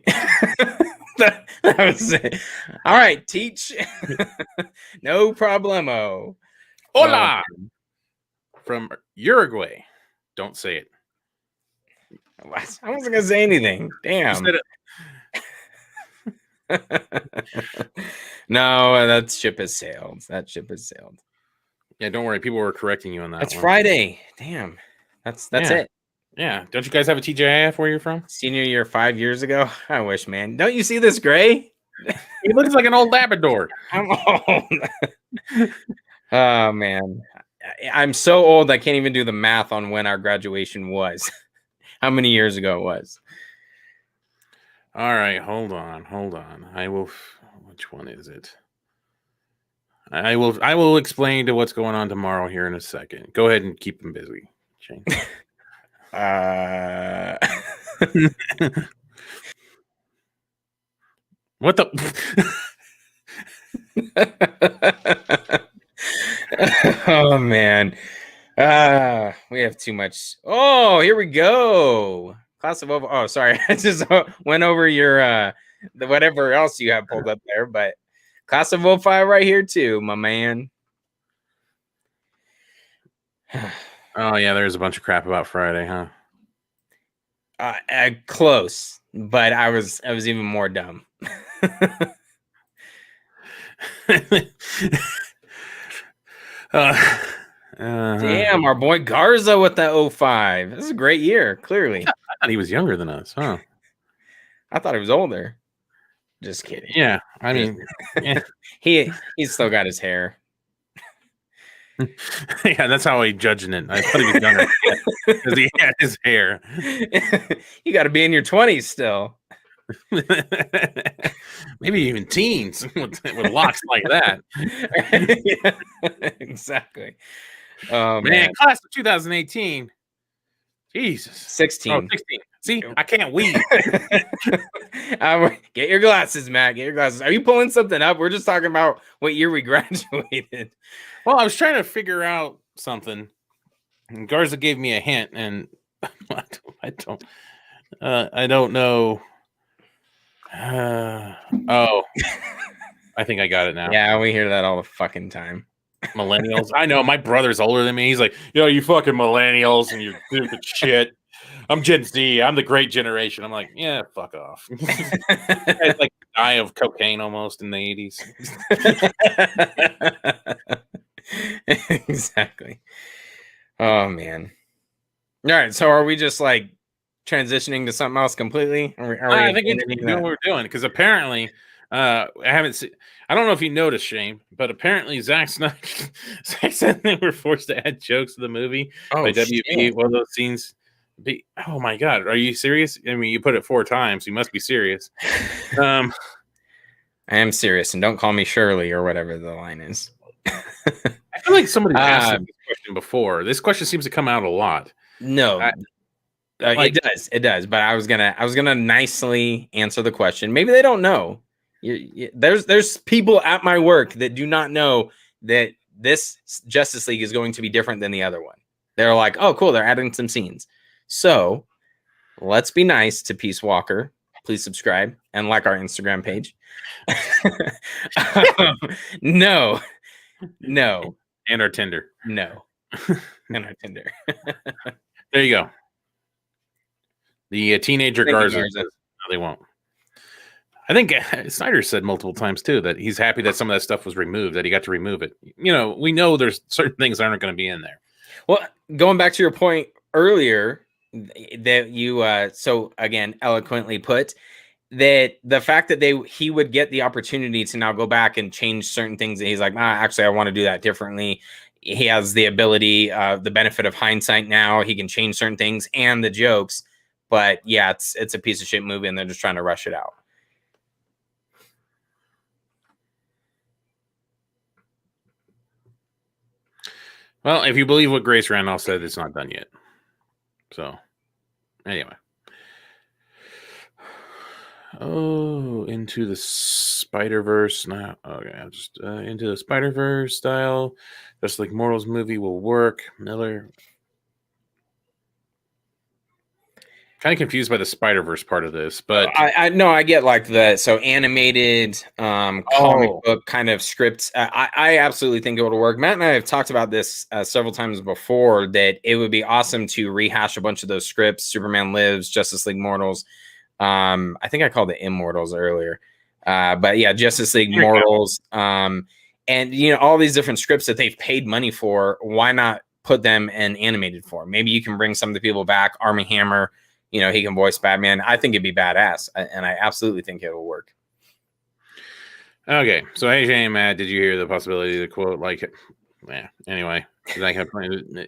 that was it. All right, teach. No problemo. Hola from Uruguay. Don't say it. I wasn't gonna say anything. Damn. No, that ship has sailed. That ship has sailed. Yeah, don't worry. People were correcting you on that. That's one. Friday. Damn. That's it. Yeah. Don't you guys have a TGIF where you're from? Senior year 5 years ago. I wish, man. Don't you see this gray? He looks like an old Labrador. I'm old. Oh man. I'm so old I can't even do the math on when our graduation was. How many years ago it was. All right, hold on. I will. Which one is it? I will explain to what's going on tomorrow here in a second. Go ahead and keep them busy, Shane. What the? Oh man. We have too much. Oh, here we go. Class of over. Oh, sorry. I just went over your whatever else you have pulled up there, but Class of 05 right here too, my man. Oh yeah, there's a bunch of crap about Friday, huh? Close, but I was even more dumb. Damn, our boy Garza with the 05. This is a great year, clearly. I thought he was younger than us, huh? I thought he was older. Just kidding. Yeah, I mean, yeah. he's still got his hair. Yeah, that's how I judging it. I thought he was younger because he had his hair. You got to be in your 20s still. Maybe even teens with locks like that. Yeah, exactly. Oh man, class of 2018. Jesus. 16. Oh, 16. See, I can't weed. Get your glasses, Matt. Get your glasses. Are you pulling something up? We're just talking about what year we graduated. Well, I was trying to figure out something. And Garza gave me a hint, and I don't know. Oh, I think I got it now. Yeah, we hear that all the fucking time. Millennials. I know my brother's older than me. He's like, yo, you fucking millennials and you stupid shit. I'm Gen Z. I'm the great generation. I'm like, yeah, fuck off. It's like die of cocaine almost in the 80s. Exactly. Oh man. All right. So are we just like transitioning to something else completely? I think we need to do what we're doing because apparently I haven't seen. I don't know if you noticed, Shane, but apparently Zack Snyder said they were forced to add jokes to the movie by WB. One of those scenes. Oh my god, are you serious? I mean, you put it 4 times. You must be serious. I am serious, and don't call me Shirley or whatever the line is. I feel like somebody asked this question before. This question seems to come out a lot. No, it does. But I was gonna nicely answer the question. Maybe they don't know. There's people at my work that do not know that this Justice League is going to be different than the other one. They're like, oh, cool, they're adding some scenes. So let's be nice to Peace Walker. Please subscribe and like our Instagram page. No. And our Tinder. No. And our Tinder. There you go. The teenager Garza says, no, they won't. I think Snyder said multiple times, too, that he's happy that some of that stuff was removed, that he got to remove it. You know, we know there's certain things that aren't going to be in there. Well, going back to your point earlier that you so again eloquently put, that the fact that he would get the opportunity to now go back and change certain things that he's like, actually I want to do that differently. He has the ability, the benefit of hindsight now. He can change certain things and the jokes. But yeah, it's a piece of shit movie and they're just trying to rush it out. Well, if you believe what Grace Randolph said, it's not done yet. So, anyway. Oh, into the Spider-Verse. Now, okay, just into the Spider-Verse style. Just like Mortals movie will work. Miller. Kind of confused by the Spider-Verse part of this, but I know I get like so animated comic book kind of scripts. I absolutely think it would work. Matt and I have talked about this several times before, that it would be awesome to rehash a bunch of those scripts. Superman Lives, Justice League Mortals. I think I called it Immortals earlier, but yeah, Justice League Mortals. And all these different scripts that they've paid money for. Why not put them in animated form? Maybe you can bring some of the people back. Armie Hammer. He can voice Batman. I think it'd be badass, and I absolutely think it will work. Okay, so AJ and Matt, did you hear the possibility of the quote? Anyway,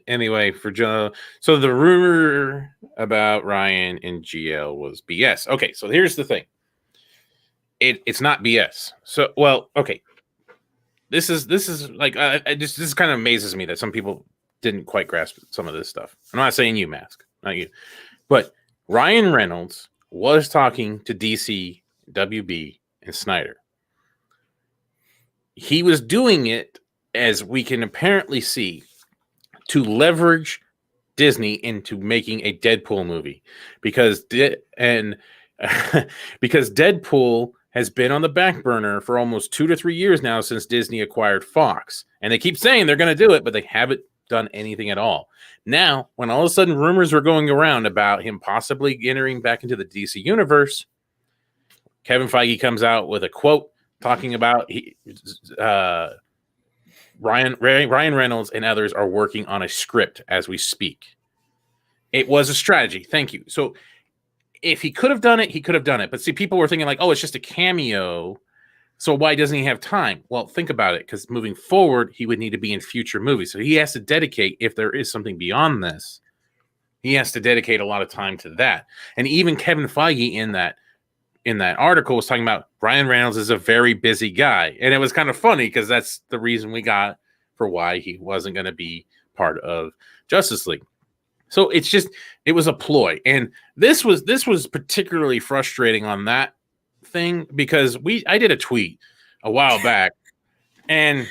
anyway for Joe. So the rumor about Ryan in GL was BS. Okay, so here's the thing. It's not BS. So, well, okay. This is like this kind of amazes me that some people didn't quite grasp some of this stuff. I'm not saying you, Mask, not you, but Ryan Reynolds was talking to DC, WB, and Snyder. He was doing it, as we can apparently see, to leverage Disney into making a Deadpool movie, because Deadpool has been on the back burner for almost 2 to 3 years now since Disney acquired Fox, and they keep saying they're going to do it, but they haven't done anything at all. Now, when all of a sudden rumors were going around about him possibly entering back into the DC universe, Kevin Feige comes out with a quote talking about Ryan Reynolds and others are working on a script as we speak. It was a strategy. Thank you. So if he could have done it, he could have done it. But see, people were thinking like, oh, it's just a cameo. So why doesn't he have time? Well, think about it, because moving forward, he would need to be in future movies. So he has to dedicate, if there is something beyond this, he has to dedicate a lot of time to that. And even Kevin Feige in that article was talking about Ryan Reynolds is a very busy guy. And it was kind of funny because that's the reason we got for why he wasn't going to be part of Justice League. So it was a ploy. And this was particularly frustrating on that thing, because I did a tweet a while back, and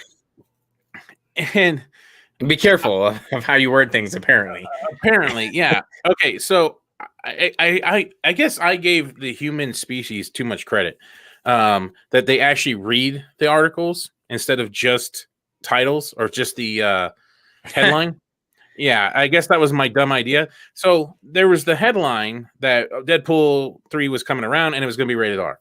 be careful of how you word things. Apparently, yeah. Okay, so I guess I gave the human species too much credit, that they actually read the articles instead of just titles or just the headline. Yeah, I guess that was my dumb idea. So there was the headline that Deadpool 3 was coming around and it was going to be rated R.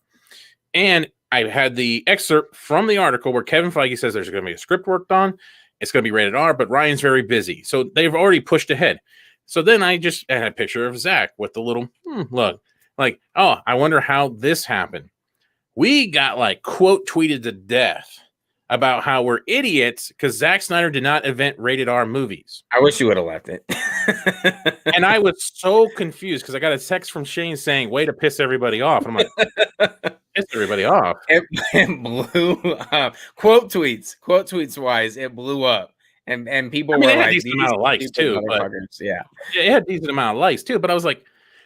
And I had the excerpt from the article where Kevin Feige says there's going to be a script worked on. It's going to be rated R, but Ryan's very busy. So they've already pushed ahead. So then I just had a picture of Zach with the little look. Like, oh, I wonder how this happened. We got like quote tweeted to death about how we're idiots because Zack Snyder did not invent rated R movies. I wish you would have left it. And I was so confused because I got a text from Shane saying, way to piss everybody off. And I'm like, piss everybody off. It blew up. Quote tweets wise, it blew up. And people were like, decent amount of likes too. But, yeah, it had a decent amount of likes too. But I was like,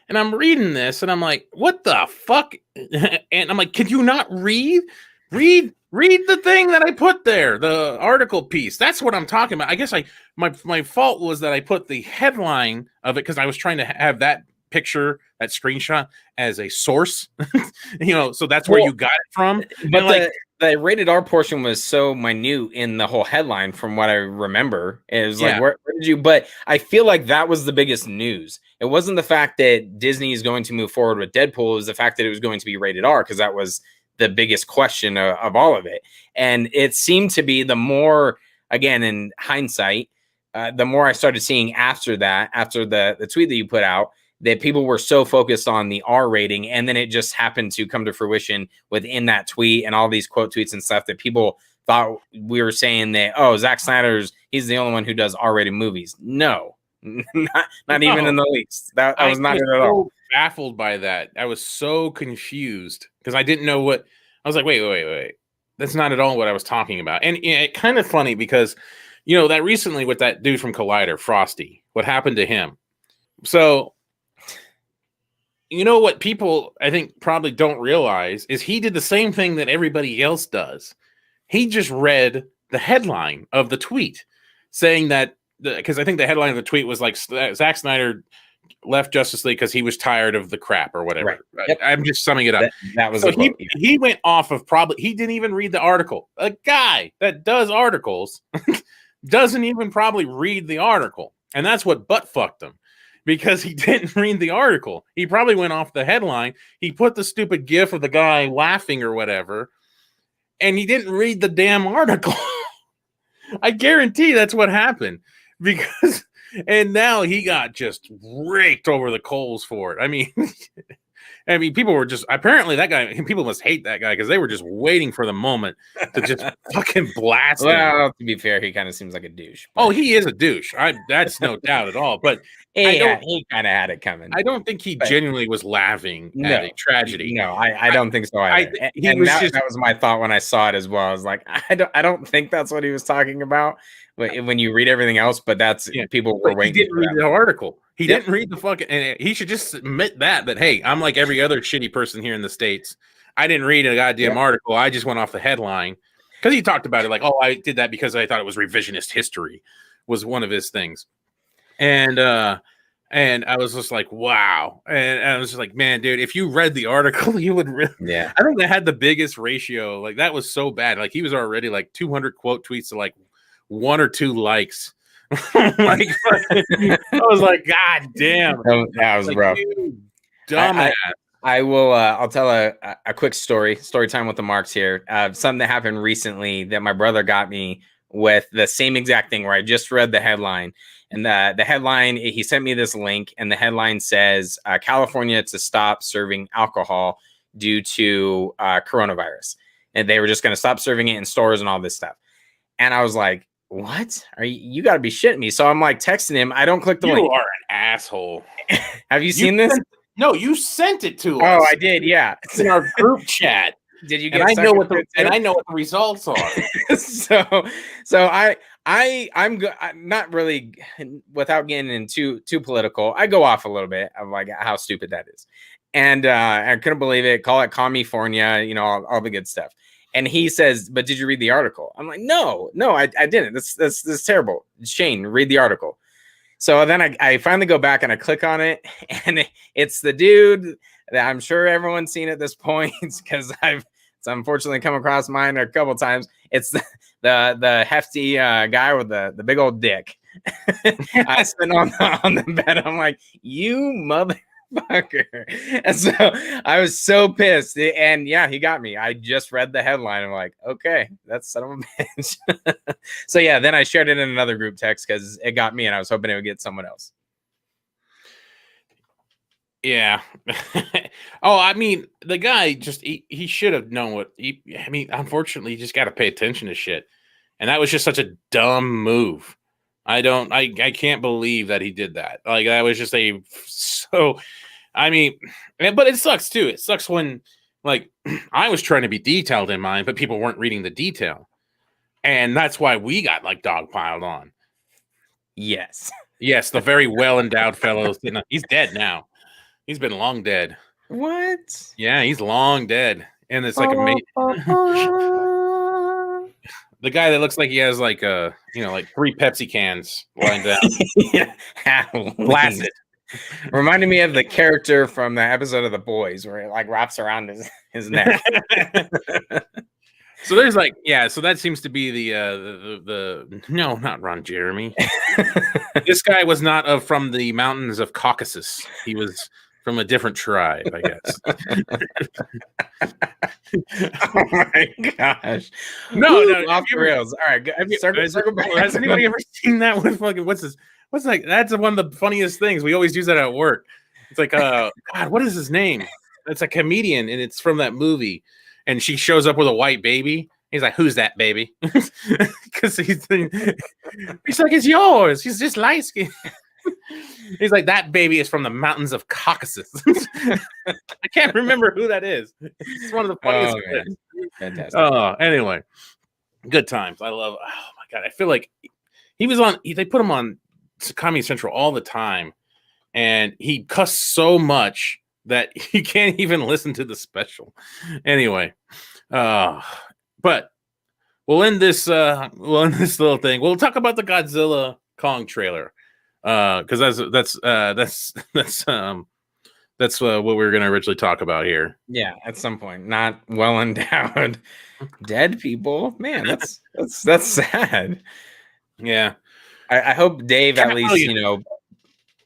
and I'm reading this and I'm like, what the fuck? And I'm like, can you not read the thing that I put there, the article piece. That's what I'm talking about. I guess my fault was that I put the headline of it because I was trying to have that picture, that screenshot as a source, so that's where you got it from. But the rated R portion was so minute in the whole headline from what I remember. It was like, where did you, but I feel like that was the biggest news. It wasn't the fact that Disney is going to move forward with Deadpool. It was the fact that it was going to be rated R, because that was the biggest question of all of it. And it seemed to be, the more, again, in hindsight, the more I started seeing after the tweet that you put out, that people were so focused on the R rating. And then it just happened to come to fruition within that tweet and all these quote tweets and stuff, that people thought we were saying that, oh, Zack Snyder's, he's the only one who does R-rated movies. No, not even in the least. That was not it at all. Baffled by that. I was so confused because I didn't know what I was like. Wait. That's not at all what I was talking about. And it kind of funny because, that recently with that dude from Collider, Frosty, what happened to him? So You know what people I think probably don't realize is he did the same thing that everybody else does. He just read the headline of the tweet saying that because I think the headline of the tweet was like Zack Snyder left Justice League because he was tired of the crap or whatever. Right. Yep. I'm just summing it up. That was so the quote. He went off of he didn't even read the article. A guy that does articles doesn't even probably read the article. And that's what butt fucked him because he didn't read the article. He probably went off the headline. He put the stupid gif of the guy laughing or whatever, and he didn't read the damn article. I guarantee that's what happened because, and now he got just raked over the coals for it. I mean, people were just apparently that guy. People must hate that guy because they were just waiting for the moment to just fucking blast him. Well, to be fair, he kind of seems like a douche. Oh, he is a douche. That's no doubt at all. But he kind of had it coming. I don't think he genuinely was laughing at a tragedy. No, I don't think so either. That was my thought when I saw it as well. I was like, I don't think that's what he was talking about. When you read everything else, but that's people were waiting. He didn't read the article. He didn't read the fucking, and he should just admit that hey, I'm like every other shitty person here in the States. I didn't read a goddamn article. I just went off the headline because he talked about it like, oh, I did that because I thought it was revisionist history was one of his things, and I was just like, wow, and I was just like, man, dude, if you read the article, you would really, I think they had the biggest ratio. Like that was so bad. Like he was already like 200 quote tweets to like 1 or 2 likes. Like I was like, God damn, that was like, rough. Dumbass. I will. I'll tell a quick story time with the marks here. Something that happened recently that my brother got me with the same exact thing where I just read the headline, and the headline, he sent me this link, and the headline says California to stop serving alcohol due to coronavirus, and they were just going to stop serving it in stores and all this stuff. And I was like, what are you got to be shitting me. So I'm like texting him. I don't click the link. You are an asshole. Have you seen this? No, you sent it to us. Oh, I did. Yeah. It's in our group chat. Did you get and I know what the results are. I'm not really, without getting into too political, I go off a little bit of like how stupid that is. And I couldn't believe it. Call it California, all the good stuff. And he says, but did you read the article? I'm like, no, I didn't. That's terrible. Shane, read the article. So then I finally go back and I click on it, and it's the dude that I'm sure everyone's seen at this point because it's unfortunately come across mine a couple times. It's the hefty guy with the big old dick. I sit on the bed. I'm like, you motherfucker. And so I was so pissed, and he got me. I just read the headline. I'm like, okay, that's son of a bitch. So then I shared it in another group text because it got me, and I was hoping it would get someone else. Yeah. Oh, I mean, the guy just he should have known what unfortunately, you just got to pay attention to shit, and that was just such a dumb move. I can't believe that he did that. Like that was just but it sucks too. It sucks when like I was trying to be detailed in mine, but people weren't reading the detail. And that's why we got like dogpiled on. Yes. Yes, the very well endowed fellow. He's dead now. He's been long dead. What? Yeah, he's long dead. And it's like the guy that looks like he has like 3 Pepsi cans lined up. Blasted. Reminded me of the character from the episode of The Boys where it like wraps around his neck. So there's so that seems to be the no, not Ron Jeremy. This guy was not from the mountains of Caucasus. He was from a different tribe, I guess. Oh my gosh! No, off the rails. All right, circle back. Has anybody ever seen that with fucking what's like? That's one of the funniest things. We always use that at work. It's like, God, what is his name? It's a comedian, and it's from that movie. And she shows up with a white baby. He's like, "Who's that baby?" Because he's like, "It's yours. He's just light skinned." He's like, "That baby is from the mountains of Caucasus." I can't remember who that is. It's one of the funniest. Fantastic. Anyway, good times. I love. Oh my god, I feel like he was on. They put him on Comedy Central all the time, and he cussed so much that you can't even listen to the special. Anyway, but we'll end this little thing. We'll talk about the Godzilla Kong trailer. Because that's what we were going to originally talk about here. Yeah, at some point, not well endowed dead people. Man, that's sad. Yeah, I hope Dave at least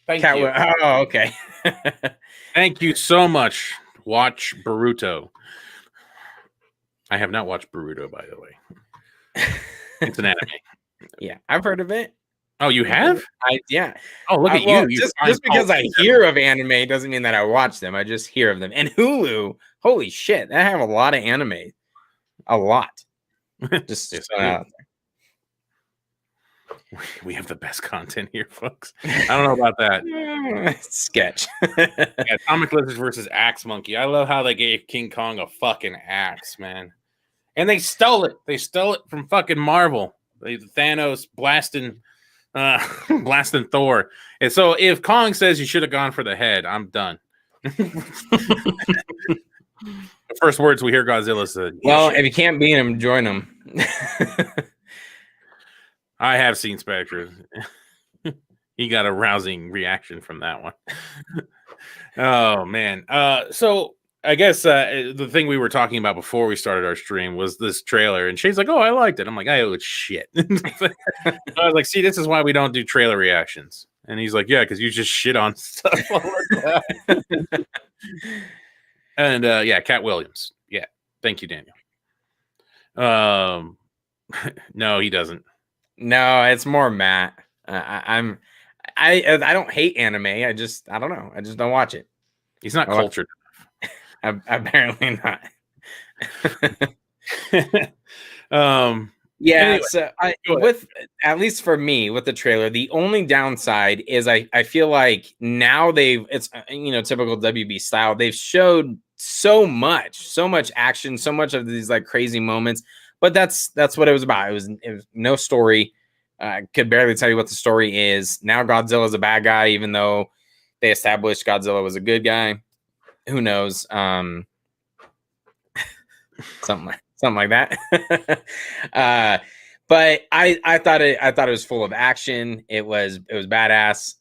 Thank you. Oh, okay. Thank you so much. Watch Boruto. I have not watched Boruto, by the way. It's an anime. Yeah, I've heard of it. Oh, you have? Yeah. Oh, look at you. Just because I hear of anime doesn't mean that I watch them. I just hear of them. And Hulu, holy shit, they have a lot of anime. A lot. Just out there. We have the best content here, folks. I don't know about that. Sketch. Yeah, Atomic Lizard versus Axe Monkey. I love how they gave King Kong a fucking axe, man. And they stole it. They stole it from fucking Marvel. Thanos blasting Thor. And so if Kong says you should have gone for the head, I'm done. The first words we hear Godzilla said. Well, if you can't beat him, join him. I have seen Spectre. He got a rousing reaction from that one. Oh man. So I guess the thing we were talking about before we started our stream was this trailer, and Shane's like, "Oh, I liked it." I'm like, "Oh, it's shit." I was like, "See, this is why we don't do trailer reactions." And he's like, "Yeah, because you just shit on stuff." And yeah, Cat Williams. Yeah, thank you, Daniel. No, he doesn't. No, it's more Matt. I don't hate anime. I don't know. I just don't watch it. He's not cultured. Apparently not. Yeah. Anyway, so with at least for me with the trailer, the only downside is I feel like now it's typical WB style. They've showed so much action, so much of these like crazy moments, but that's what it was about. It was no story. I could barely tell you what the story is. Now Godzilla's a bad guy, even though they established Godzilla was a good guy. Who knows? Something like that. But I thought it was full of action. It was badass.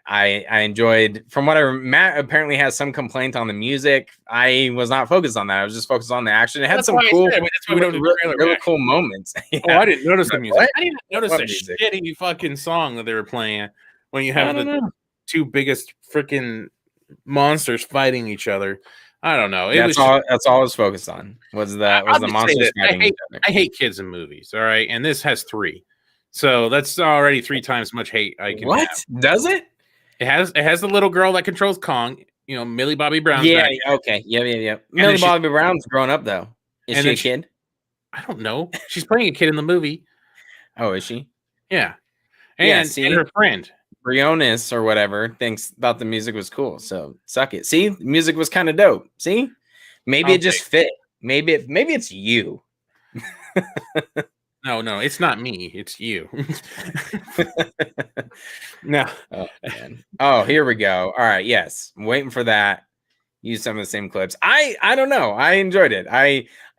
I enjoyed. From what Matt apparently has some complaint on the music. I was not focused on that. I was just focused on the action. It had some cool, really cool moments. Yeah. Oh, I didn't notice the music. What? I didn't notice the shitty fucking song that they were playing when you have the two biggest freaking monsters fighting each other. I don't know. That's all I was focused on. Was the monsters fighting each other. I hate kids in movies. All right, and this has 3, so that's already 3 times much hate I can. What have. Does it? It has the little girl that controls Kong. Millie Bobby Brown. Yeah. Okay. Yeah. Millie Bobby Brown's grown up though. Is she a kid? I don't know. She's playing a kid in the movie. Oh, is she? Yeah. And her friend. Briones or whatever thought the music was cool, so suck it. See, the music was kind of dope. See, maybe it just fit. Maybe it's you. No, it's not me. It's you. No. Oh man. Oh, here we go. All right. Yes, I'm waiting for that. Use some of the same clips. I don't know. I enjoyed it.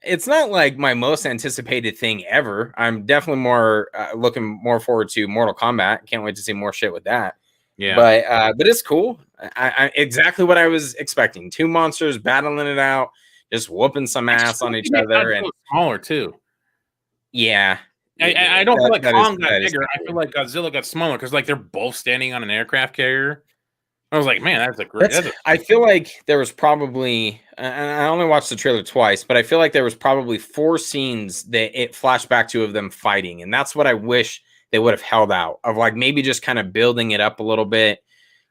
It's not like my most anticipated thing ever. I'm definitely more looking more forward to Mortal Kombat. Can't wait to see more shit with that. Yeah. But it's cool. I exactly what I was expecting. 2 monsters battling it out, just whooping some ass on each other, and smaller too. Yeah. I don't feel like Kong got bigger. I feel like Godzilla got smaller because like they're both standing on an aircraft carrier. I was like, man, that's a great. I feel like there was probably, and I only watched the trailer twice, but I feel like there was probably 4 scenes that it flashed back to of them fighting, and that's what I wish they would have held out of, like maybe just kind of building it up a little bit.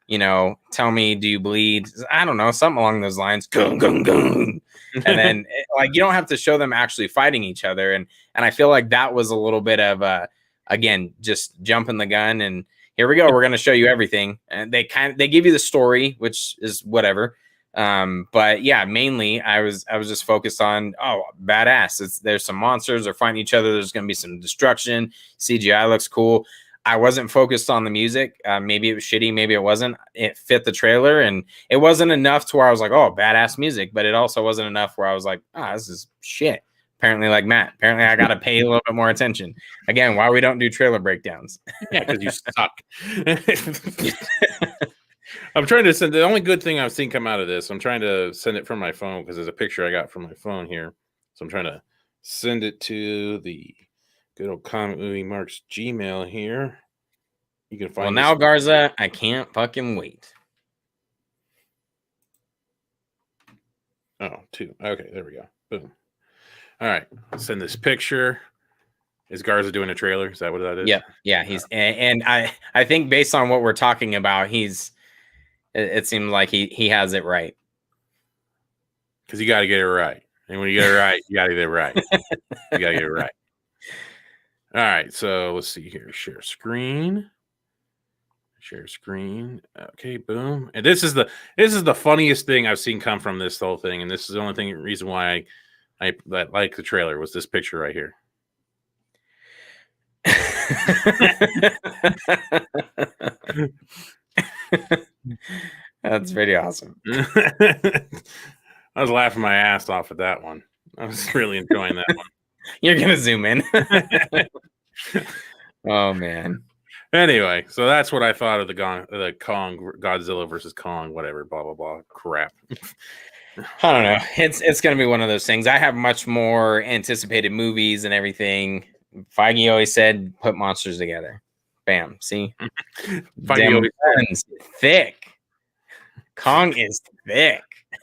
Tell me, do you bleed? I don't know, something along those lines. Gung, gung, gung. And then like you don't have to show them actually fighting each other, and I feel like that was a little bit of again just jumping the gun and. Here we go. We're going to show you everything. And they give you the story, which is whatever. But yeah, mainly I was just focused on, badass. There's some monsters. They're fighting each other. There's going to be some destruction. CGI looks cool. I wasn't focused on the music. Maybe it was shitty, maybe it wasn't. It fit the trailer, and it wasn't enough to where I was like, oh, badass music. But it also wasn't enough where I was like, this is shit. Apparently, like Matt, apparently I got to pay a little bit more attention. Again, why we don't do trailer breakdowns. Yeah, because you suck. I'm trying to send the only good thing I've seen come out of this. I'm trying to send it from my phone because there's a picture I got from my phone here. So I'm trying to send it to the good old Comic Movie Mark's Gmail here. You can find. Well, now Garza, I can't fucking wait. Oh, two. Okay, there we go. Boom. All right, I'll send this picture. Is Garza doing a trailer? Is that what that is? Yeah. He's and I think based on what we're talking about, it seems like he has it right. Because you got to get it right, and when you get it right, you got to get it right. You got to get it right. All right, so let's see here. Share screen. Share screen. Okay, boom. And this is the funniest thing I've seen come from this whole thing, and this is the only reason why I like the trailer was this picture right here. That's pretty awesome. I was laughing my ass off at that one. I was really enjoying that one. You're gonna zoom in. Oh man. Anyway, so that's what I thought of the Kong Godzilla versus Kong, whatever, blah blah blah crap. I don't know. It's gonna be one of those things. I have much more anticipated movies and everything. Feige always said, put monsters together. Bam. See? Feige buns thick. Kong is thick.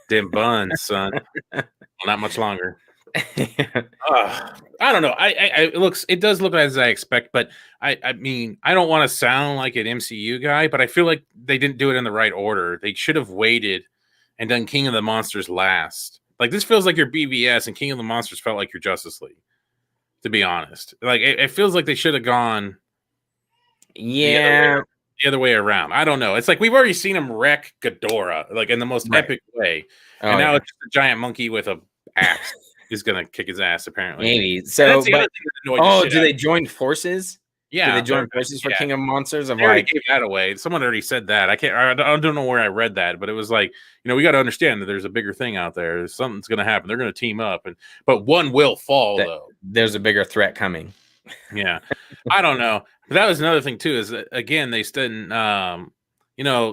Dim buns, son. Well, not much longer. I don't know. It does look as I expect, but I mean, I don't want to sound like an MCU guy, but I feel like they didn't do it in the right order. They should have waited and done King of the Monsters last. Like this feels like your BVS, and King of the Monsters felt like your Justice League. To be honest, like it feels like they should have gone. Yeah. The other way around. I don't know. It's like we've already seen him wreck Ghidorah, like in the most epic way, and now it's just a giant monkey with a axe. He's gonna kick his ass, apparently. Maybe. So, do they join forces? Yeah, do they join forces for King of Monsters? They already gave that away. Someone already said that. I don't know where I read that, but it was like, we got to understand that there's a bigger thing out there. Something's gonna happen. They're gonna team up, but one will fall though. There's a bigger threat coming. Yeah, I don't know. But that was another thing too. Is that, again, they didn't.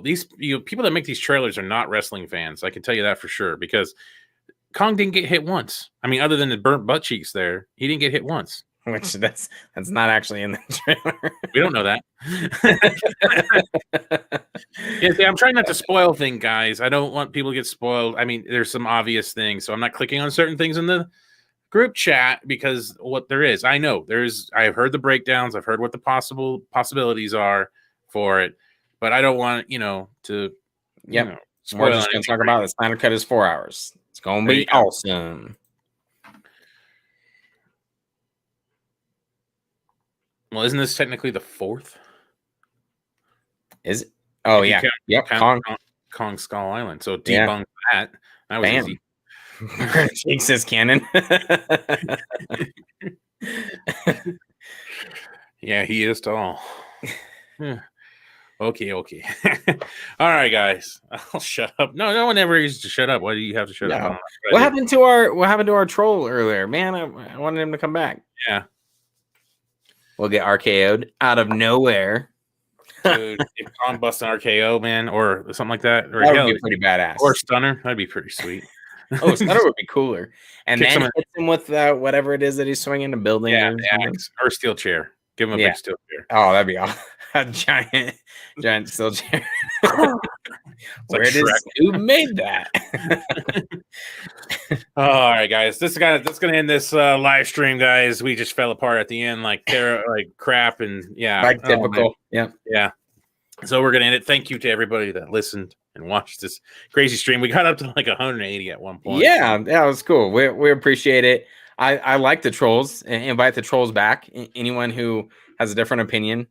These people that make these trailers are not wrestling fans. I can tell you that for sure because Kong didn't get hit once. I mean, other than the burnt butt cheeks there, he didn't get hit once. Which that's not actually in the trailer. We don't know that. Yeah, see, I'm trying not to spoil things, guys. I don't want people to get spoiled. I mean, there's some obvious things, so I'm not clicking on certain things in the group chat because what there is. I know I've heard the breakdowns. I've heard what the possibilities are for it, but I don't want to. Yep. We're just going to talk about the Snyder Cut is 4 hours. It's going to be awesome. Well, isn't this technically the fourth? Is it? Oh, yeah. Yep. Kong Skull Island. So debunk that. That was easy. Jake says canon. Yeah, he is tall. Okay. All right, guys. I'll shut up. No one ever used to shut up. Why do you have to shut up? What happened to our troll earlier? Man, I wanted him to come back. Yeah. We'll get RKO'd out of nowhere. Dude, if Kong busts an RKO, man, or something like that. Or that would be pretty badass. Or Stunner. That'd be pretty sweet. Oh, Stunner would be cooler. And then hit him with whatever it is that he's swinging, a building. Yeah, or steel chair. Give him a big steel chair. Oh, that'd be awesome. A giant steel chair. Who made that? All right, guys. That's gonna end this live stream, guys. We just fell apart at the end like crap, and like typical. Yeah. So we're gonna end it. Thank you to everybody that listened and watched this crazy stream. We got up to like 180 at one point. Yeah, it was cool. We appreciate it. I like the trolls. Invite the trolls back. Anyone who has a different opinion.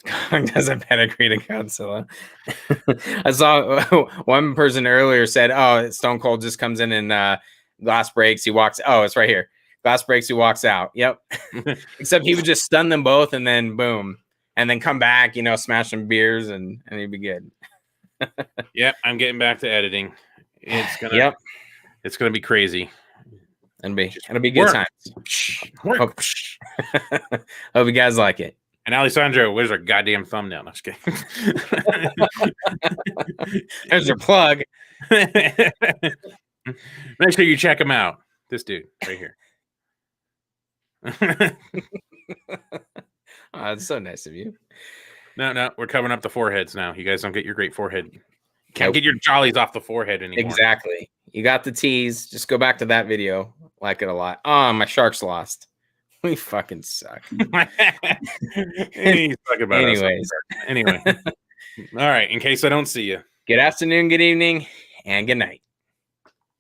Kong doesn't pedigree to Godzilla. I saw one person earlier said, "Oh, Stone Cold just comes in and glass breaks. He walks. Oh, it's right here. Glass breaks. He walks out. Yep. Except he would just stun them both and then boom, and then come back, smash some beers and it'd be good. Yep, I'm getting back to editing. It's gonna Yep. It's gonna be crazy. It'll be good work. times. Work. Hope you guys like it. And Alessandro, where's our goddamn thumbnail? No, just kidding. There's your plug. Make sure you check him out. This dude right here. Oh, it's so nice of you. No, we're covering up the foreheads now. You guys don't get your great forehead. Can't Nope. get your jollies off the forehead anymore. Exactly. You got the tease. Just go back to that video. Like it a lot. Oh, my sharks lost. We fucking suck. He's talking about Anyways. Anyway. All right. In case I don't see you. Good afternoon, good evening, and good night.